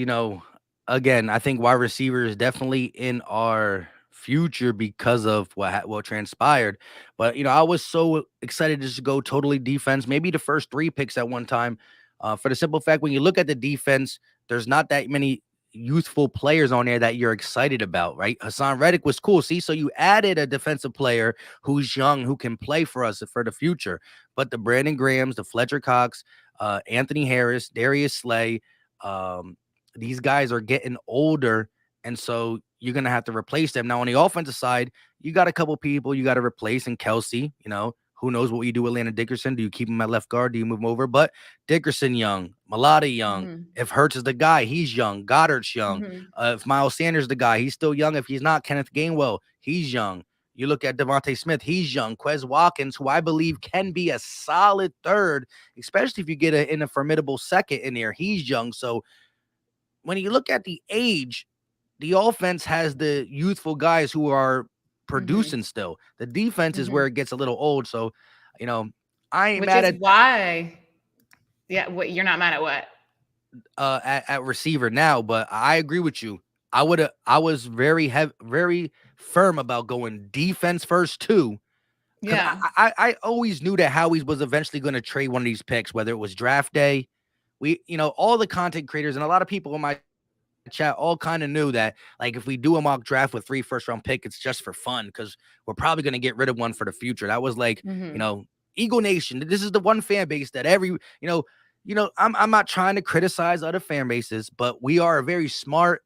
again, I think wide receiver is definitely in our future because of what transpired. But, I was so excited to just go totally defense, maybe the first 3 picks at one time. For the simple fact, when you look at the defense, there's not that many youthful players on there that you're excited about, right? Hassan Reddick was cool. See, so you added a defensive player who's young, who can play for us for the future. But the Brandon Grahams, the Fletcher Cox, Anthony Harris, Darius Slay, these guys are getting older, and so you're going to have to replace them. Now, on the offensive side, you got a couple people you got to replace, and Kelsey, who knows what you do with Landon Dickerson? Do you keep him at left guard? Do you move him over? But Dickerson young, Mulata young. Mm-hmm. If Hurts is the guy, he's young. Goddard's young. Mm-hmm. If Miles Sanders is the guy, he's still young. If he's not, Kenneth Gainwell, he's young. You look at Devontae Smith, he's young. Quez Watkins, who I believe can be a solid third, especially if you get in a formidable second in there. He's young. So when you look at the age, the offense has the youthful guys who are producing still. The defense is where it gets a little old. So, I ain't mad at why. Yeah, you're not mad at what? At receiver now, but I agree with you. I was very firm about going defense first too. Yeah. I always knew that Howie was eventually going to trade one of these picks, whether it was draft day. All the content creators and a lot of people in my chat all kind of knew that, like, if we do a mock draft with 3 first-round pick, it's just for fun because we're probably going to get rid of one for the future. That was like, Eagle Nation. This is the one fan base that I'm not trying to criticize other fan bases, but we are a very smart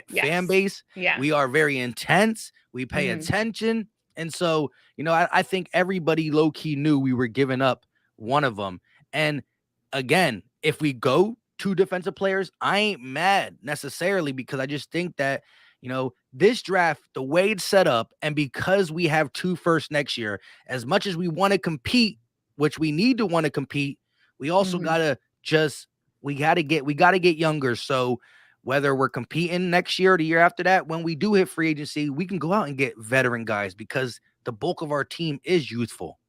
fan base. Yeah. We are very intense. We pay attention. And so, I think everybody low-key knew we were giving up one of them. And again, if we go 2 defensive players, I ain't mad necessarily, because I just think that, this draft, the way it's set up, and because we have 2 firsts next year, as much as we want to compete, which we need to want to compete, we also gotta we gotta get younger. So whether we're competing next year or the year after that, when we do hit free agency, we can go out and get veteran guys because the bulk of our team is youthful.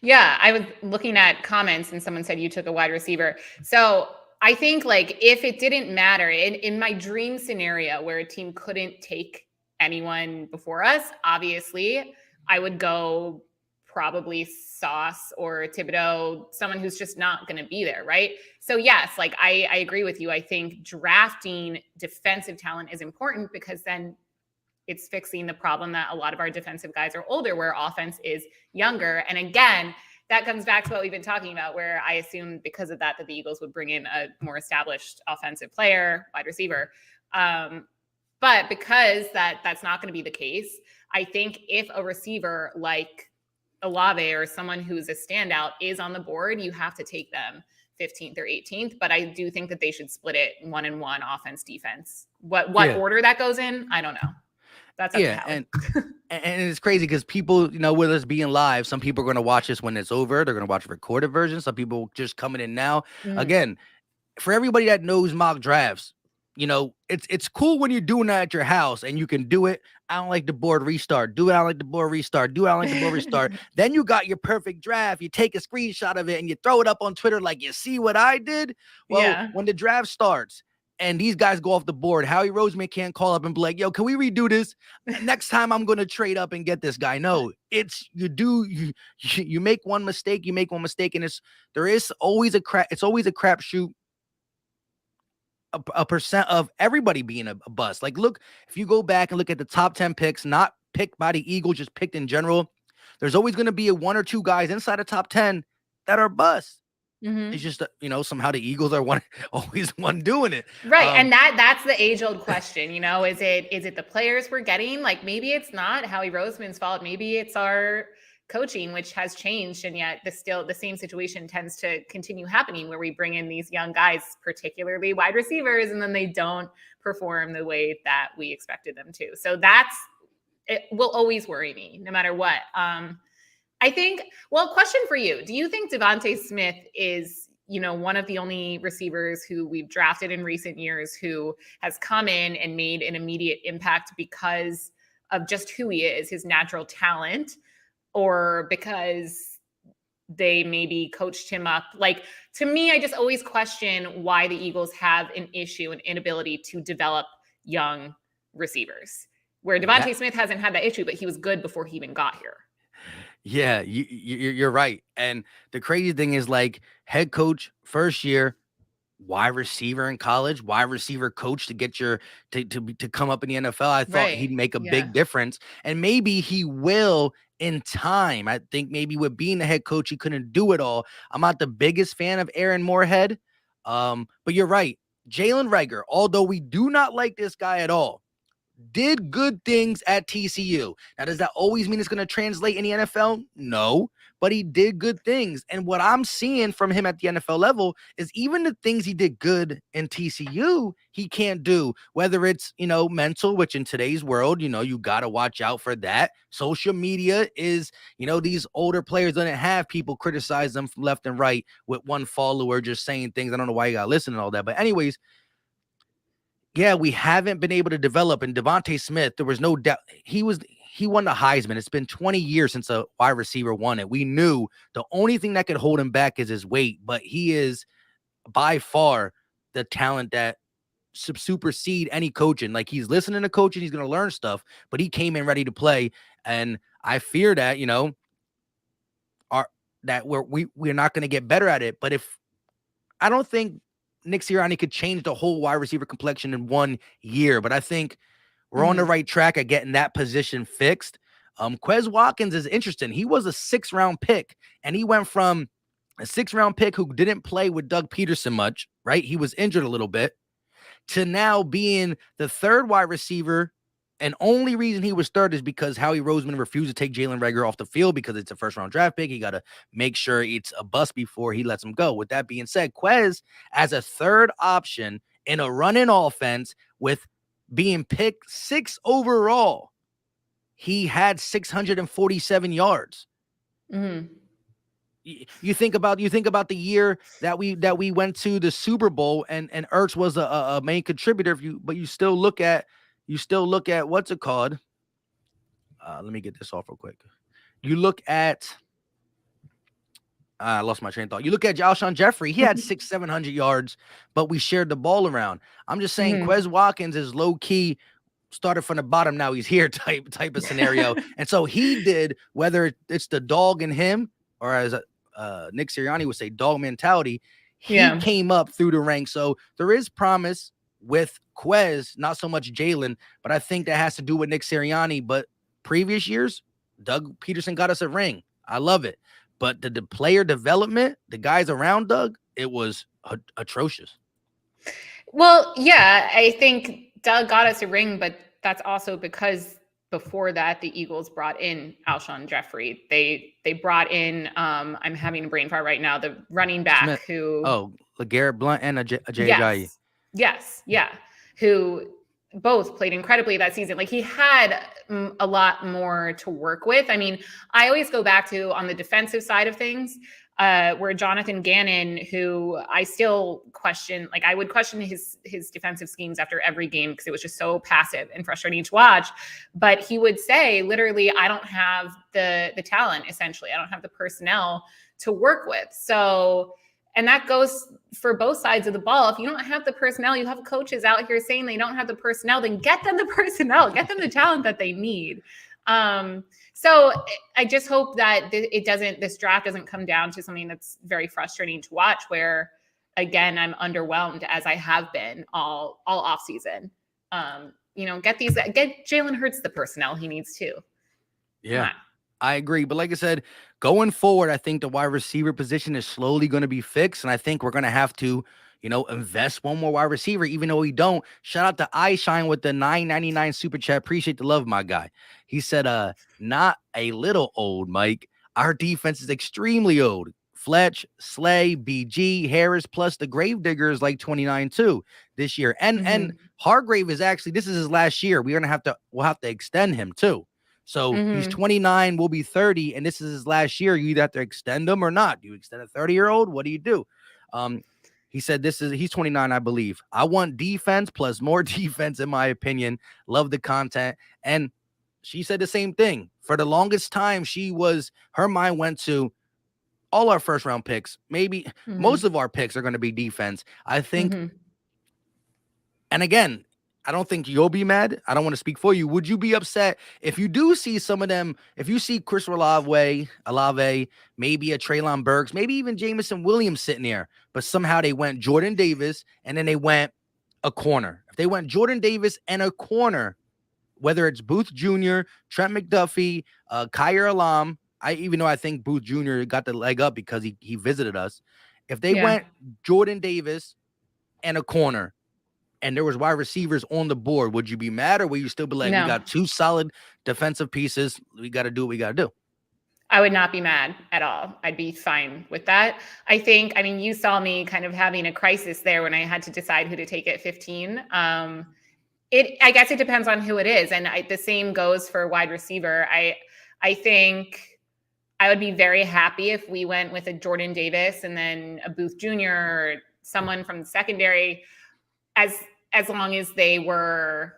Yeah, I was looking at comments and someone said you took a wide receiver. So I think, like, if it didn't matter in my dream scenario where a team couldn't take anyone before us, obviously I would go probably Sauce or Thibodeau, someone who's just not going to be there, right? So yes, like I agree with you. I think drafting defensive talent is important because then it's fixing the problem that a lot of our defensive guys are older, where offense is younger. And again, that comes back to what we've been talking about, where I assume because of that the Eagles would bring in a more established offensive player, wide receiver. But because that's not going to be the case, I think if a receiver like Olave or someone who's a standout is on the board, you have to take them 15th or 18th. But I do think that they should split it 1-1 offense, defense. What order that goes in, I don't know. That's up to Howie. And it's crazy because people, with us being live, some people are going to watch this when it's over. They're going to watch a recorded version. Some people just coming in now. Again, for everybody that knows mock drafts, it's cool when you're doing that at your house and you can do it. I don't like the board restart. Do it. I don't like the board restart. Do it. I don't like the board restart. Then you got your perfect draft. You take a screenshot of it and you throw it up on Twitter like, you see what I did? Well, Yeah. when the draft starts and these guys go off the board, Howie Roseman can't call up and be like, yo, can we redo this? Next time I'm going to trade up and get this guy. No, you make one mistake, and there is always a crapshoot. A percent of everybody being a bust. Like, look, if you go back and look at the top 10 picks, not picked by the Eagles, just picked in general, there's always going to be one or two guys inside the top 10 that are busts. Mm-hmm. It's just, somehow the Eagles are always one doing it. Right. And that's the age old question, is it the players we're getting? Like, maybe it's not Howie Roseman's fault. Maybe it's our coaching, which has changed. And yet the same situation tends to continue happening where we bring in these young guys, particularly wide receivers, and then they don't perform the way that we expected them to. So it will always worry me no matter what. I think, question for you. Do you think Devontae Smith is, one of the only receivers who we've drafted in recent years who has come in and made an immediate impact because of just who he is, his natural talent, or because they maybe coached him up? Like, to me, I just always question why the Eagles have an inability to develop young receivers, where Devontae Smith hasn't had that issue, but he was good before he even got here. Yeah, you're right. And the crazy thing is, like, head coach first year, wide receiver in college, wide receiver coach to get to come up in the NFL. I thought he'd make a big difference, and maybe he will in time. I think maybe with being the head coach, he couldn't do it all. I'm not the biggest fan of Aaron Moorhead, but you're right. Jalen Reagor, although we do not like this guy at all, did good things at TCU. Now, does that always mean it's going to translate in the NFL? No, but he did good things. And what I'm seeing from him at the NFL level is even the things he did good in TCU, he can't do, whether it's, mental, which in today's world, you got to watch out for that. Social media is, these older players don't have people criticize them from left and right with one follower just saying things. I don't know why you got to listen and all that. But anyways, yeah, we haven't been able to develop. And Devontae Smith, there was no doubt he won the Heisman. It's been 20 years since a wide receiver won it. We knew the only thing that could hold him back is his weight, but he is by far the talent that supersede any coaching. Like, he's listening to coaching, he's going to learn stuff, but he came in ready to play. And I fear that, we're not going to get better at it. But I don't think Nick Sirianni could change the whole wide receiver complexion in 1 year, but I think we're on the right track at getting that position fixed. Quez Watkins is interesting. He was a 6th-round pick, and he went from a 6th-round pick who didn't play with Doug Peterson much, right? He was injured a little bit, to now being the 3rd wide receiver. And only reason he was 3rd is because Howie Roseman refused to take Jalen Reagor off the field because it's a 1st-round draft pick. He got to make sure it's a bust before he lets him go. With that being said, Quez as a 3rd option in a running offense with being picked 6th overall, he had 647 yards. Mm-hmm. You think about the year that we went to the Super Bowl and Ertz was a main contributor. But you still look at what's it called? Let me get this off real quick. You look at I lost my train of thought. You look at Alshon Jeffrey, he had 700 yards, but we shared the ball around. I'm just saying Quez Watkins is low key started from the bottom, now he's here type of scenario. And so he did, whether it's the dog in him or as Nick Sirianni would say, dog mentality, he came up through the ranks. So there is promise with Quez, not so much Jalen, but I think that has to do with Nick Sirianni. But previous years, Doug Peterson got us a ring. I love it. But the player development, the guys around Doug, it was atrocious. Well, yeah, I think Doug got us a ring, but that's also because before that, the Eagles brought in Alshon Jeffrey. They brought in, I'm having a brain fart right now, the running back Smith. who... Oh, LeGarrette Blount and Ajayi. Yes, yeah. Who both played incredibly that season. Like, he had a lot more to work with. I mean, I always go back to, on the defensive side of things, where Jonathan Gannon, who I still question, like I would question his defensive schemes after every game because it was just so passive and frustrating to watch. But he would say, literally, I don't have the talent. Essentially, I don't have the personnel to work with. So, and that goes for both sides of the ball. If you don't have the personnel, you have coaches out here saying they don't have the personnel, then get them the personnel, get them the talent that they need. So I just hope that this draft doesn't come down to something that's very frustrating to watch, where again, I'm underwhelmed as I have been all off season. Get Jalen Hurts the personnel he needs too. Yeah, I agree. But like I said, going forward, I think the wide receiver position is slowly going to be fixed. And I think we're going to have to, invest one more wide receiver, even though we don't. Shout out to iShine with the $9.99 super chat. Appreciate the love, my guy. He said, not a little old, Mike. Our defense is extremely old. Fletch, Slay, BG, Harris, plus the Gravedigger is like 29 too this year. And Hargrave is actually, this is his last year. We'll have to extend him too. So he's 29, will be 30, and this is his last year. You either have to extend him or not. Do you extend a 30-year-old? What do you do? He said he's 29, I believe. I want defense plus more defense, in my opinion. Love the content. And she said the same thing. For the longest time, her mind went to all our first round picks. Maybe most of our picks are going to be defense. I think. And again, I don't think you'll be mad. I don't want to speak for you. Would you be upset if you do see some of them, if you see Chris Olave, maybe a Treylon Burks, maybe even Jameson Williams sitting there, but somehow they went Jordan Davis and then they went a corner. If they went Jordan Davis and a corner, whether it's Booth Jr., Trent McDuffie, Kyer Alam, even though I think Booth Jr. got the leg up because he visited us. If they went Jordan Davis and a corner, and there was wide receivers on the board, would you be mad, or would you still be like, we got two solid defensive pieces, we got to do what we got to do? I would not be mad at all. I'd be fine with that. I mean, you saw me kind of having a crisis there when I had to decide who to take at 15. I guess it depends on who it is. And the same goes for wide receiver. I think I would be very happy if we went with a Jordan Davis and then a Booth Jr. or someone from the secondary, as long as they were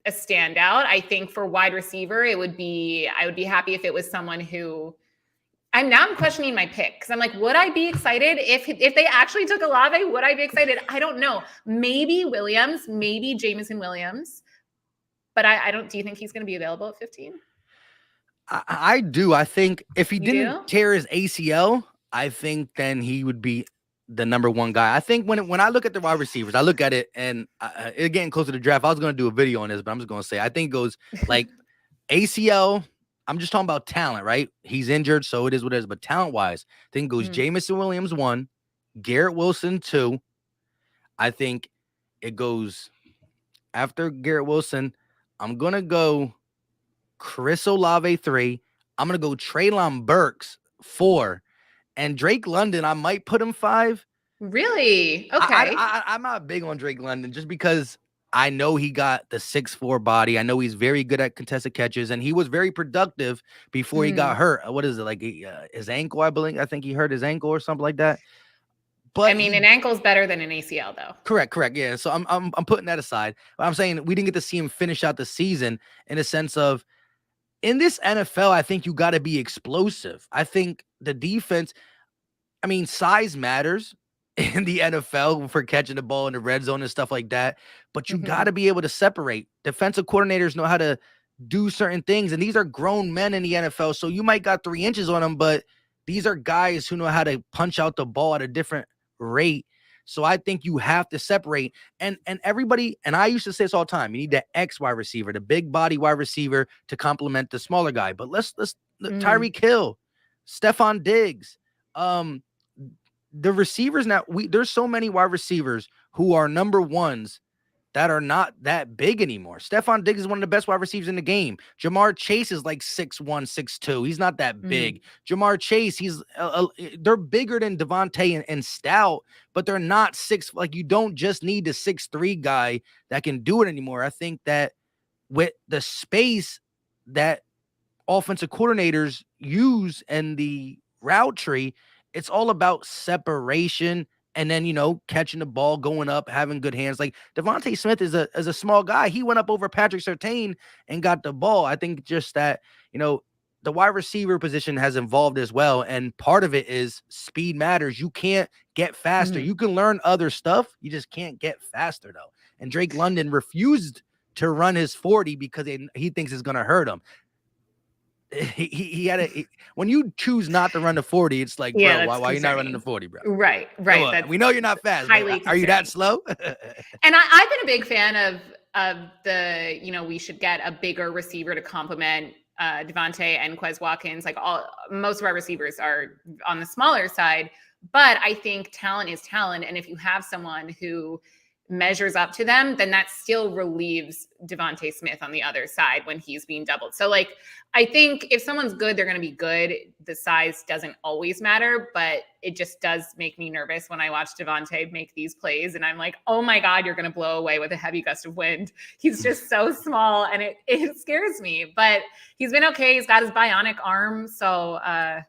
a standout. I think for wide receiver, I would be happy if it was someone who I'm questioning my pick, because I'm like, would I be excited if they actually took Olave? Would I be excited? I don't know. Maybe Williams, maybe Jameson Williams, but I don't. Do you think he's going to be available at 15? I do. I think if he didn't tear his ACL, I think then he would be the number one guy. I think when I look at the wide receivers, I look at it, and it's getting closer to the draft. I was going to do a video on this, but I'm just going to say, I think it goes like ACL. I'm just talking about talent, right? He's injured, so it is what it is. But talent-wise, I think it goes Jameson Williams 1, Garrett Wilson 2. I think it goes after Garrett Wilson. I'm going to go Chris Olave 3. I'm going to go Treylon Burks 4. And Drake London, I might put him 5. Really? Okay. I'm not big on Drake London just because I know he got the 6'4" body. I know he's very good at contested catches, and he was very productive before he got hurt. What is it, like his ankle? I believe. I think he hurt his ankle or something like that. But I mean, an ankle's better than an ACL, though. Correct. Yeah. So I'm putting that aside. But I'm saying we didn't get to see him finish out the season in a sense of, in this NFL, I think you got to be explosive. I think the defense, I mean, size matters in the NFL for catching the ball in the red zone and stuff like that. But you got to be able to separate. Defensive coordinators know how to do certain things. And these are grown men in the NFL. So you might got 3 inches on them, but these are guys who know how to punch out the ball at a different rate. So I think you have to separate, and everybody, and I used to say this all the time, you need the X wide receiver, the big body wide receiver to complement the smaller guy. But let's Tyreek Hill, Stephon Diggs, the receivers now, there's so many wide receivers who are number ones that are not that big anymore. Stephon Diggs is one of the best wide receivers in the game. Jamar Chase is like 6'1", 6'2". He's not that big. Jamar Chase, they're bigger than Devontae and Stout, but they're not 6. Like, you don't just need the 6'3" guy that can do it anymore. I think that with the space that offensive coordinators use and the route tree, It's all about separation and then, catching the ball, going up, having good hands. Like Devontae Smith is a small guy. He went up over Patrick Surtain and got the ball. I think just that, the wide receiver position has evolved as well. And part of it is speed matters. You can't get faster. You can learn other stuff. You just can't get faster, though. And Drake London refused to run his 40 because he thinks it's going to hurt him. He had when you choose not to run the 40, it's like, Yeah, bro, why are you not running the 40, bro? Right. We know you're not fast. Are you that slow? And I've been a big fan of the, we should get a bigger receiver to complement Devontae and Quez Watkins. Like most of our receivers are on the smaller side, but I think talent is talent. And if you have someone who measures up to them, then that still relieves Devontae Smith on the other side when he's being doubled. So like, I think if someone's good, they're going to be good. The size doesn't always matter, but it just does make me nervous when I watch Devontae make these plays. And I'm like, oh my God, you're going to blow away with a heavy gust of wind. He's just so small and it scares me, but he's been okay. He's got his bionic arm. So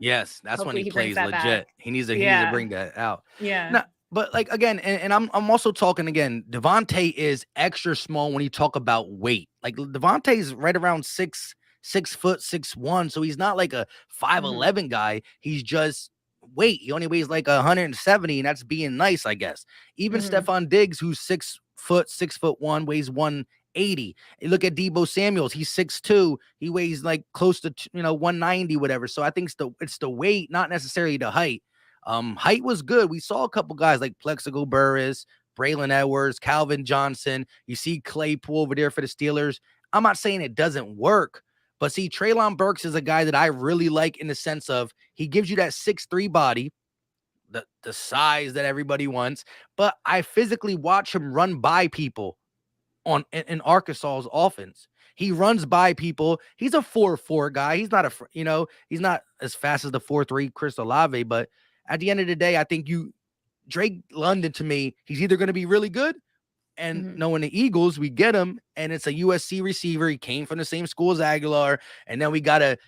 yes, that's when he plays legit. Back. He needs to bring that out. Yeah. Now, but like, again, and I'm also talking again, Devontae is extra small when you talk about weight. Like Devontae's right around 6'6", 6'1", so he's not like a 5'11" guy. He's just weight. He only weighs like 170, and that's being nice, I guess. Even Stephon Diggs, who's 6', 6'1", weighs 180. You look at Deebo Samuels, he's 6'2", he weighs like close to 190, whatever. So I think it's the weight, not necessarily the height. Height was good. We saw a couple guys like Plexico Burris, Braylon Edwards, Calvin Johnson. You see Claypool over there for the Steelers. I'm not saying it doesn't work, but see, Treylon Burks is a guy that I really like in the sense of he gives you that 6'3" body, the size that everybody wants, but I physically watch him run by people in Arkansas's offense. He runs by people. He's a 4'4" guy. He's not he's not as fast as the 4'3" Chris Olave, but at the end of the day, I think Drake London, to me, he's either going to be really good, and knowing the Eagles, we get him, and it's a USC receiver. He came from the same school as Aguilar, and then we got to,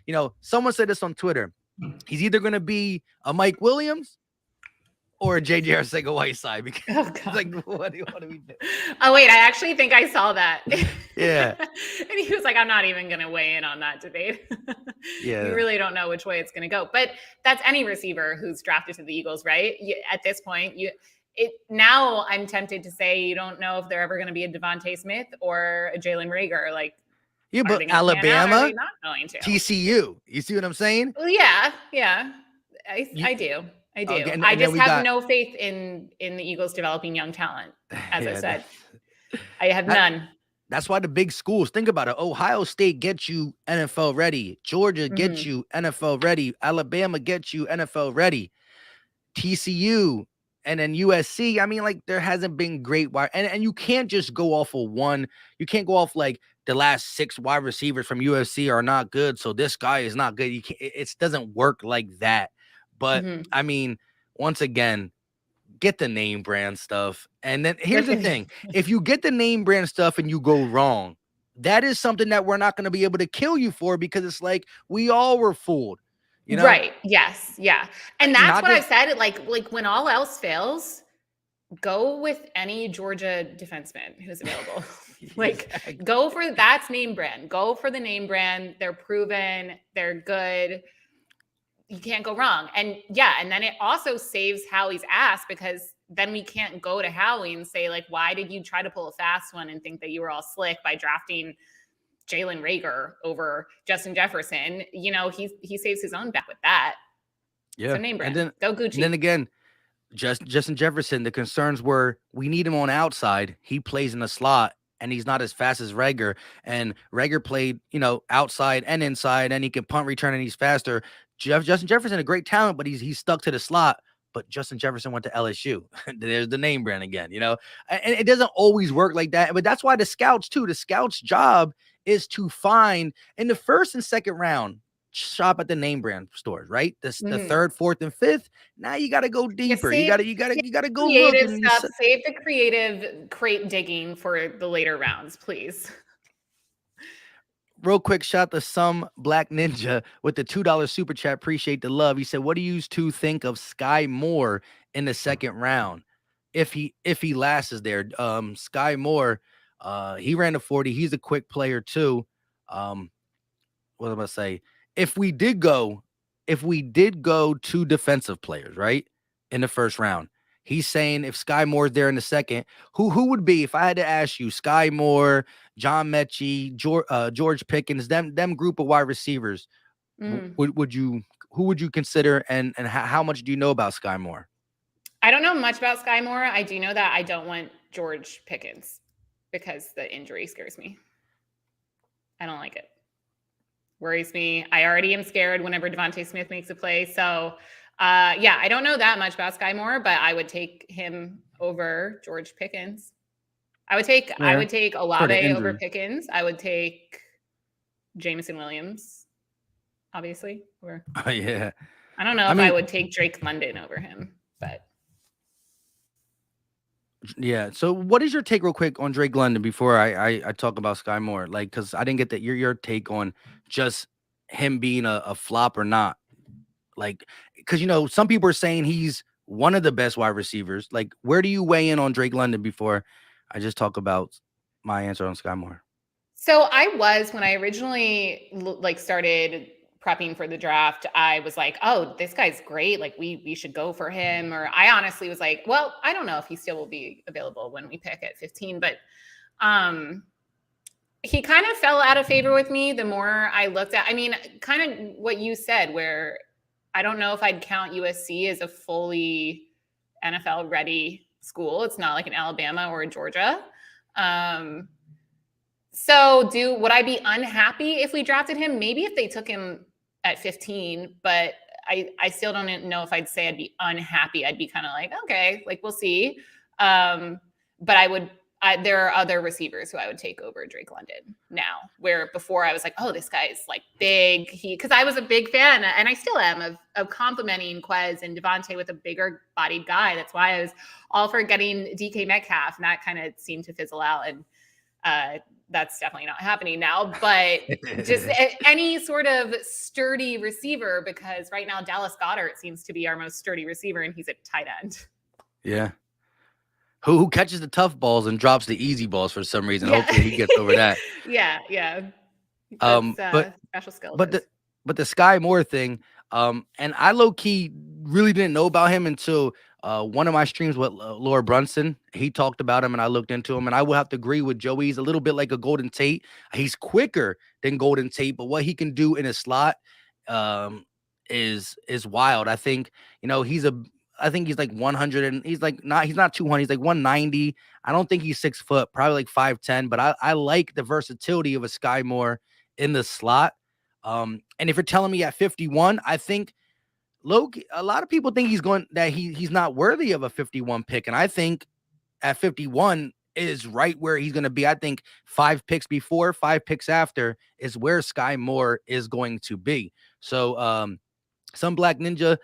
someone said this on Twitter. He's either going to be a Mike Williams or a J.J. Arcega-Whiteside, because like, what do we do? Oh, wait, I actually think I saw that. Yeah. And he was like, I'm not even going to weigh in on that debate. Yeah. You really don't know which way it's going to go. But that's any receiver who's drafted to the Eagles, right? At this point, now I'm tempted to say you don't know if they're ever going to be a Devontae Smith or a Jalen Reagor. Like, yeah, but Alabama, not going to. TCU. You see what I'm saying? Well, yeah. I do. I just have no faith in the Eagles developing young talent. As I said, I have none. That's why the big schools, think about it. Ohio State gets you NFL ready. Georgia gets you NFL ready. Alabama gets you NFL ready. TCU and then USC. I mean, like, there hasn't been great wide, and you can't just go off of one. You can't go off like the last 6 wide receivers from USC are not good, so this guy is not good. You can't. It doesn't work like that. But I mean, once again, get the name brand stuff. And then here's the thing. If you get the name brand stuff and you go wrong, that is something that we're not going to be able to kill you for, because it's like we all were fooled. Right. Yes. Yeah. And that's what I've said. Like when all else fails, go with any Georgia defenseman who's available. Go for that's name brand. Go for the name brand. They're proven. They're good. You can't go wrong. And then it also saves Howie's ass, because then we can't go to Howie and say, like, why did you try to pull a fast one and think that you were all slick by drafting Jalen Reagor over Justin Jefferson? He saves his own back with that. Yeah. So name brand. And then, go Gucci. And then again, Justin Jefferson, the concerns were we need him on outside. He plays in the slot, and he's not as fast as Reagor. And Reagor played, outside and inside, and he can punt return, and he's faster. Justin Jefferson, a great talent, but he's stuck to the slot. But Justin Jefferson went to LSU. There's the name brand again, and it doesn't always work like that. But that's why the scouts job is to find in the first and second round, shop at the name brand stores, right? The third, fourth, and fifth. Now you got to go deeper. You got to go look. Save the creative crate digging for the later rounds, please. real quick, shout to some Black Ninja with the $2 super chat. Appreciate the love. He said, "What do you two think of Sky Moore in the second round? If he lasts there, Sky Moore, he ran a 40. He's a quick player too. What am I gonna say? If we did go, if we did go two defensive players, right, in the first round, he's saying if Sky Moore's there in the second, who would be if I had to ask you, Sky Moore, John Mechie, George Pickens, them group of wide receivers, would you who would you consider and how much do you know about Sky Moore? I don't know much about Sky Moore. I do know that I don't want George Pickens because the injury scares me. I don't like it. Worries me. I already am scared whenever Devontae Smith makes a play. So, yeah, I don't know that much about Sky Moore, but I would take him over George Pickens. I would take Olave over Pickens. I would take Jameson Williams, obviously. Or Yeah. I don't know if I would take Drake London over him, but yeah. So what is your take real quick on Drake London before I talk about Sky Moore? Like, because I didn't get that your take on just him being a flop or not. Like, because some people are saying he's one of the best wide receivers. Like, where do you weigh in on Drake London before I just talk about my answer on Sky Moore? So I was, when I originally started prepping for the draft, I was like, oh, this guy's great. Like we should go for him. Or I honestly was like, well, I don't know if he still will be available when we pick at 15, but he kind of fell out of favor with me the more I looked at, I mean, kind of what you said, where I don't know if I'd count USC as a fully NFL ready school. It's not like an Alabama or a Georgia. So would I be unhappy if we drafted him? Maybe if they took him at 15, but I still don't know if I'd say I'd be unhappy. I'd be kind of like, okay, like we'll see. But there are other receivers who I would take over Drake London now, where before I was like, oh, this guy is like big. Because I was a big fan, and I still am, of complimenting Quez and Devontae with a bigger bodied guy. That's why I was all for getting DK Metcalf, and that kind of seemed to fizzle out. And that's definitely not happening now, but just any sort of sturdy receiver, because right now Dallas Goedert seems to be our most sturdy receiver, and he's a tight end. Yeah. Who catches the tough balls and drops the easy balls for some reason. Yeah. Hopefully he gets over that. Yeah. But special skill. But the Sky Moore thing, and I low key really didn't know about him until one of my streams with Laura Brunson. He talked about him, and I looked into him, and I will have to agree with Joey. He's a little bit like a Golden Tate. He's quicker than Golden Tate, but what he can do in a slot is wild. I think I think he's like 100 and he's not 200. He's like 190. I don't think he's 6 foot, probably like 5'10, but I like the versatility of a Sky Moore in the slot. And if you're telling me at 51, I think a lot of people think he's not worthy of a 51 pick. And I think at 51 is right where he's going to be. I think 5 picks before, 5 picks after is where Sky Moore is going to be. So some Black Ninja,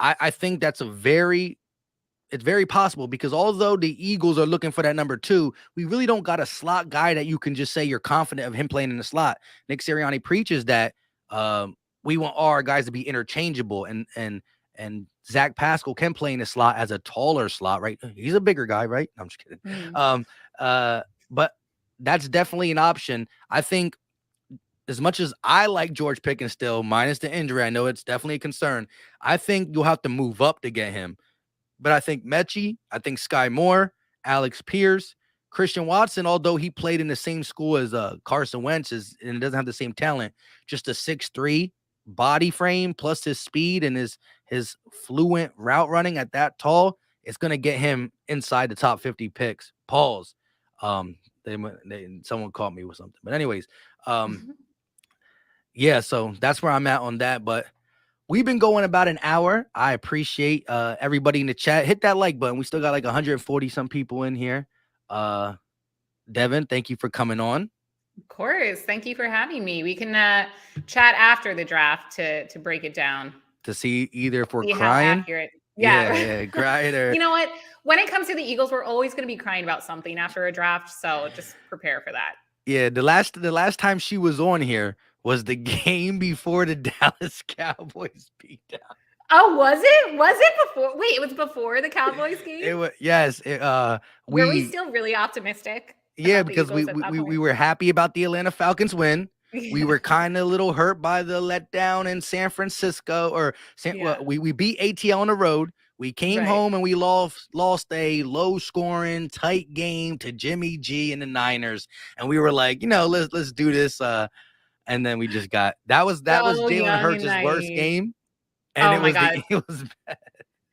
I think that's it's very possible, because although the Eagles are looking for that number 2, we really don't got a slot guy that you can just say you're confident of him playing in the slot. Nick Sirianni preaches that we want our guys to be interchangeable, and Zach Pascal can play in the slot as a taller slot, right? He's a bigger guy, right? No, I'm just kidding. But that's definitely an option. I think as much as I like George Pickens still, minus the injury, I know it's definitely a concern. I think you'll have to move up to get him. But I think Mechie, I think Sky Moore, Alex Pierce, Christian Watson, although he played in the same school as Carson Wentz and doesn't have the same talent, just a 6'3" body frame plus his speed and his fluent route running at that tall, it's going to get him inside the top 50 picks. Pause. Someone caught me with something. But anyways, yeah, so that's where I'm at on that. But we've been going about an hour. I appreciate everybody in the chat. Hit that like button. We still got like 140 some people in here. Devan, thank you for coming on. Of course. Thank you for having me. We can chat after the draft to break it down. To see either if we're crying. Yeah, crying or... You know what? When it comes to the Eagles, we're always going to be crying about something after a draft. So just prepare for that. Yeah, the last time she was on here was the game before the Dallas Cowboys beat down. Oh, was it? Was it before? Wait, it was before the Cowboys game? It was yes. Were we We still really optimistic Yeah, about the because we Eagles at we that we we point? were happy about the Atlanta Falcons win. We Yeah. were kind of a little hurt by the letdown in San Francisco, Yeah. we beat ATL on the road. We came Right. home and we lost a low scoring, tight game to Jimmy G and the Niners, and we were like, let's do this. And then we just that was So Jalen young and Hurts' worst naive. game, and Oh my God. it was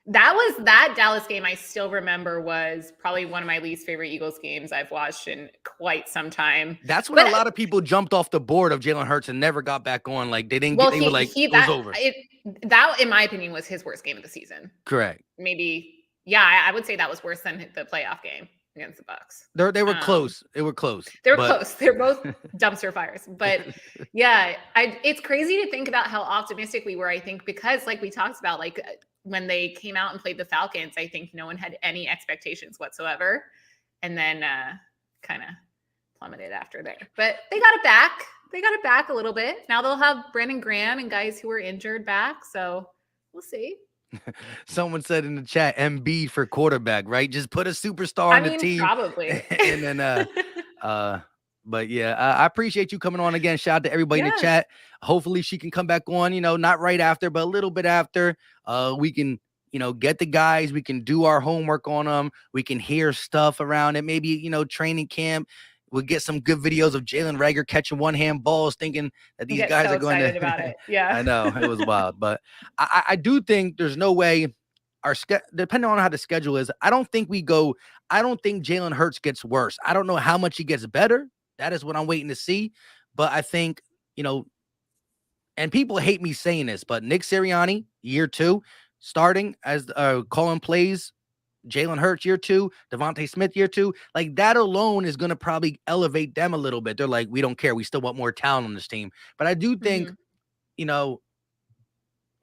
That Dallas game I still remember was probably one of my least favorite Eagles games I've watched in quite some time. that's when a But lot of people jumped off the board of Jalen Hurts and never got back on. Like they didn't get, well, they were like he it was over. that in my opinion was his worst game of the season. Correct. Maybe, yeah, I would say that was worse than the playoff game against the Bucks. They were close. They were close. They were close. They're both dumpster fires. But yeah, it's crazy to think about how optimistic we were, I think, because like we talked about, like when they came out and played the Falcons, I think no one had any expectations whatsoever. And then kind of plummeted after there. But they got it back. They got it back a little bit. Now they'll have Brandon Graham and guys who were injured back. So we'll see. Someone said in the chat, MB for quarterback, right? Just put a superstar on the team. Probably. And then, but yeah, I appreciate you coming on again. Shout out to everybody in the chat. Hopefully she can come back on, not right after, but a little bit after. We can, get the guys. We can do our homework on them. We can hear stuff around it. Maybe, training camp. We'll get some good videos of Jalen Reagor catching one-hand balls, thinking that these guys are going to. About it. Yeah, I know it was wild, but I do think there's no way depending on how the schedule is. I don't think Jalen Hurts gets worse. I don't know how much he gets better. That is what I'm waiting to see. But I think and people hate me saying this, but Nick Sirianni, year 2, starting as calling plays. Jalen Hurts year 2, Devontae Smith year 2, like that alone is going to probably elevate them a little bit. They're like, we don't care. We still want more talent on this team. But I do think,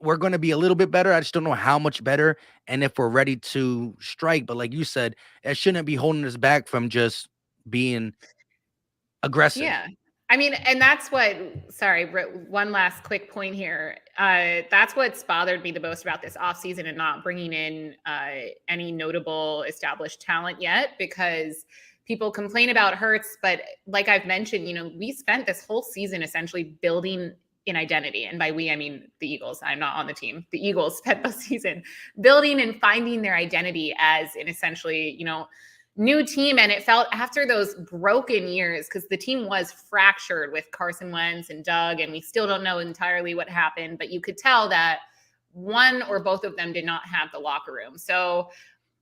we're going to be a little bit better. I just don't know how much better and if we're ready to strike. But like you said, it shouldn't be holding us back from just being aggressive. Yeah. I mean, and that's one last quick point here. That's what's bothered me the most about this offseason and not bringing in any notable established talent yet, because people complain about Hurts. But like I've mentioned, we spent this whole season essentially building an identity. And by we, I mean the Eagles. I'm not on the team. The Eagles spent the season building and finding their identity as an essentially, new team. And it felt after those broken years, because the team was fractured with Carson Wentz and Doug, and we still don't know entirely what happened, but you could tell that one or both of them did not have the locker room. So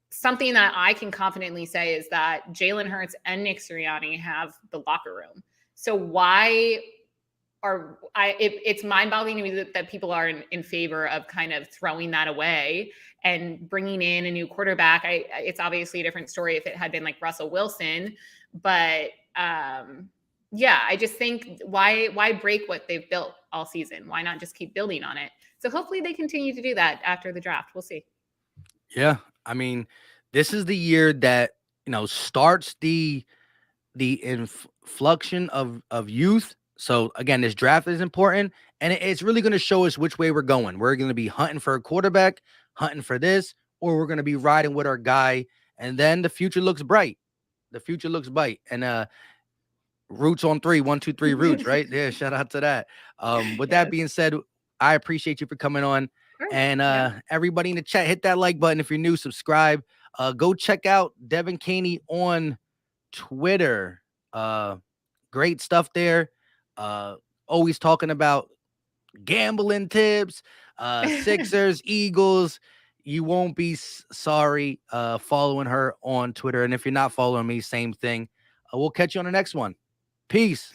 something that I can confidently say is that Jalen Hurts and Nick Sirianni have the locker room. So why it's mind-boggling to me that people are in favor of kind of throwing that away and bringing in a new quarterback. It's obviously a different story if it had been like Russell Wilson, but I just think why break what they've built all season? Why not just keep building on it? So hopefully they continue to do that after the draft. We'll see. Yeah, I mean, this is the year that starts the inflection of youth. So again, this draft is important, and it's really going to show us which way we're going. We're going to be hunting for a quarterback, hunting for this, or we're going to be riding with our guy, and then the future looks bright. The future looks bright, and roots on 3, 1, 2, 3 roots, right? Yeah, shout out to that. With that being said, I appreciate you for coming on, and everybody in the chat, hit that like button if you're new, subscribe. Go check out Devan Kaney on Twitter. Great stuff there. Always talking about gambling tips, Sixers, Eagles. You won't be sorry following her on Twitter. And if you're not following me, same thing. We'll catch you on the next one. Peace.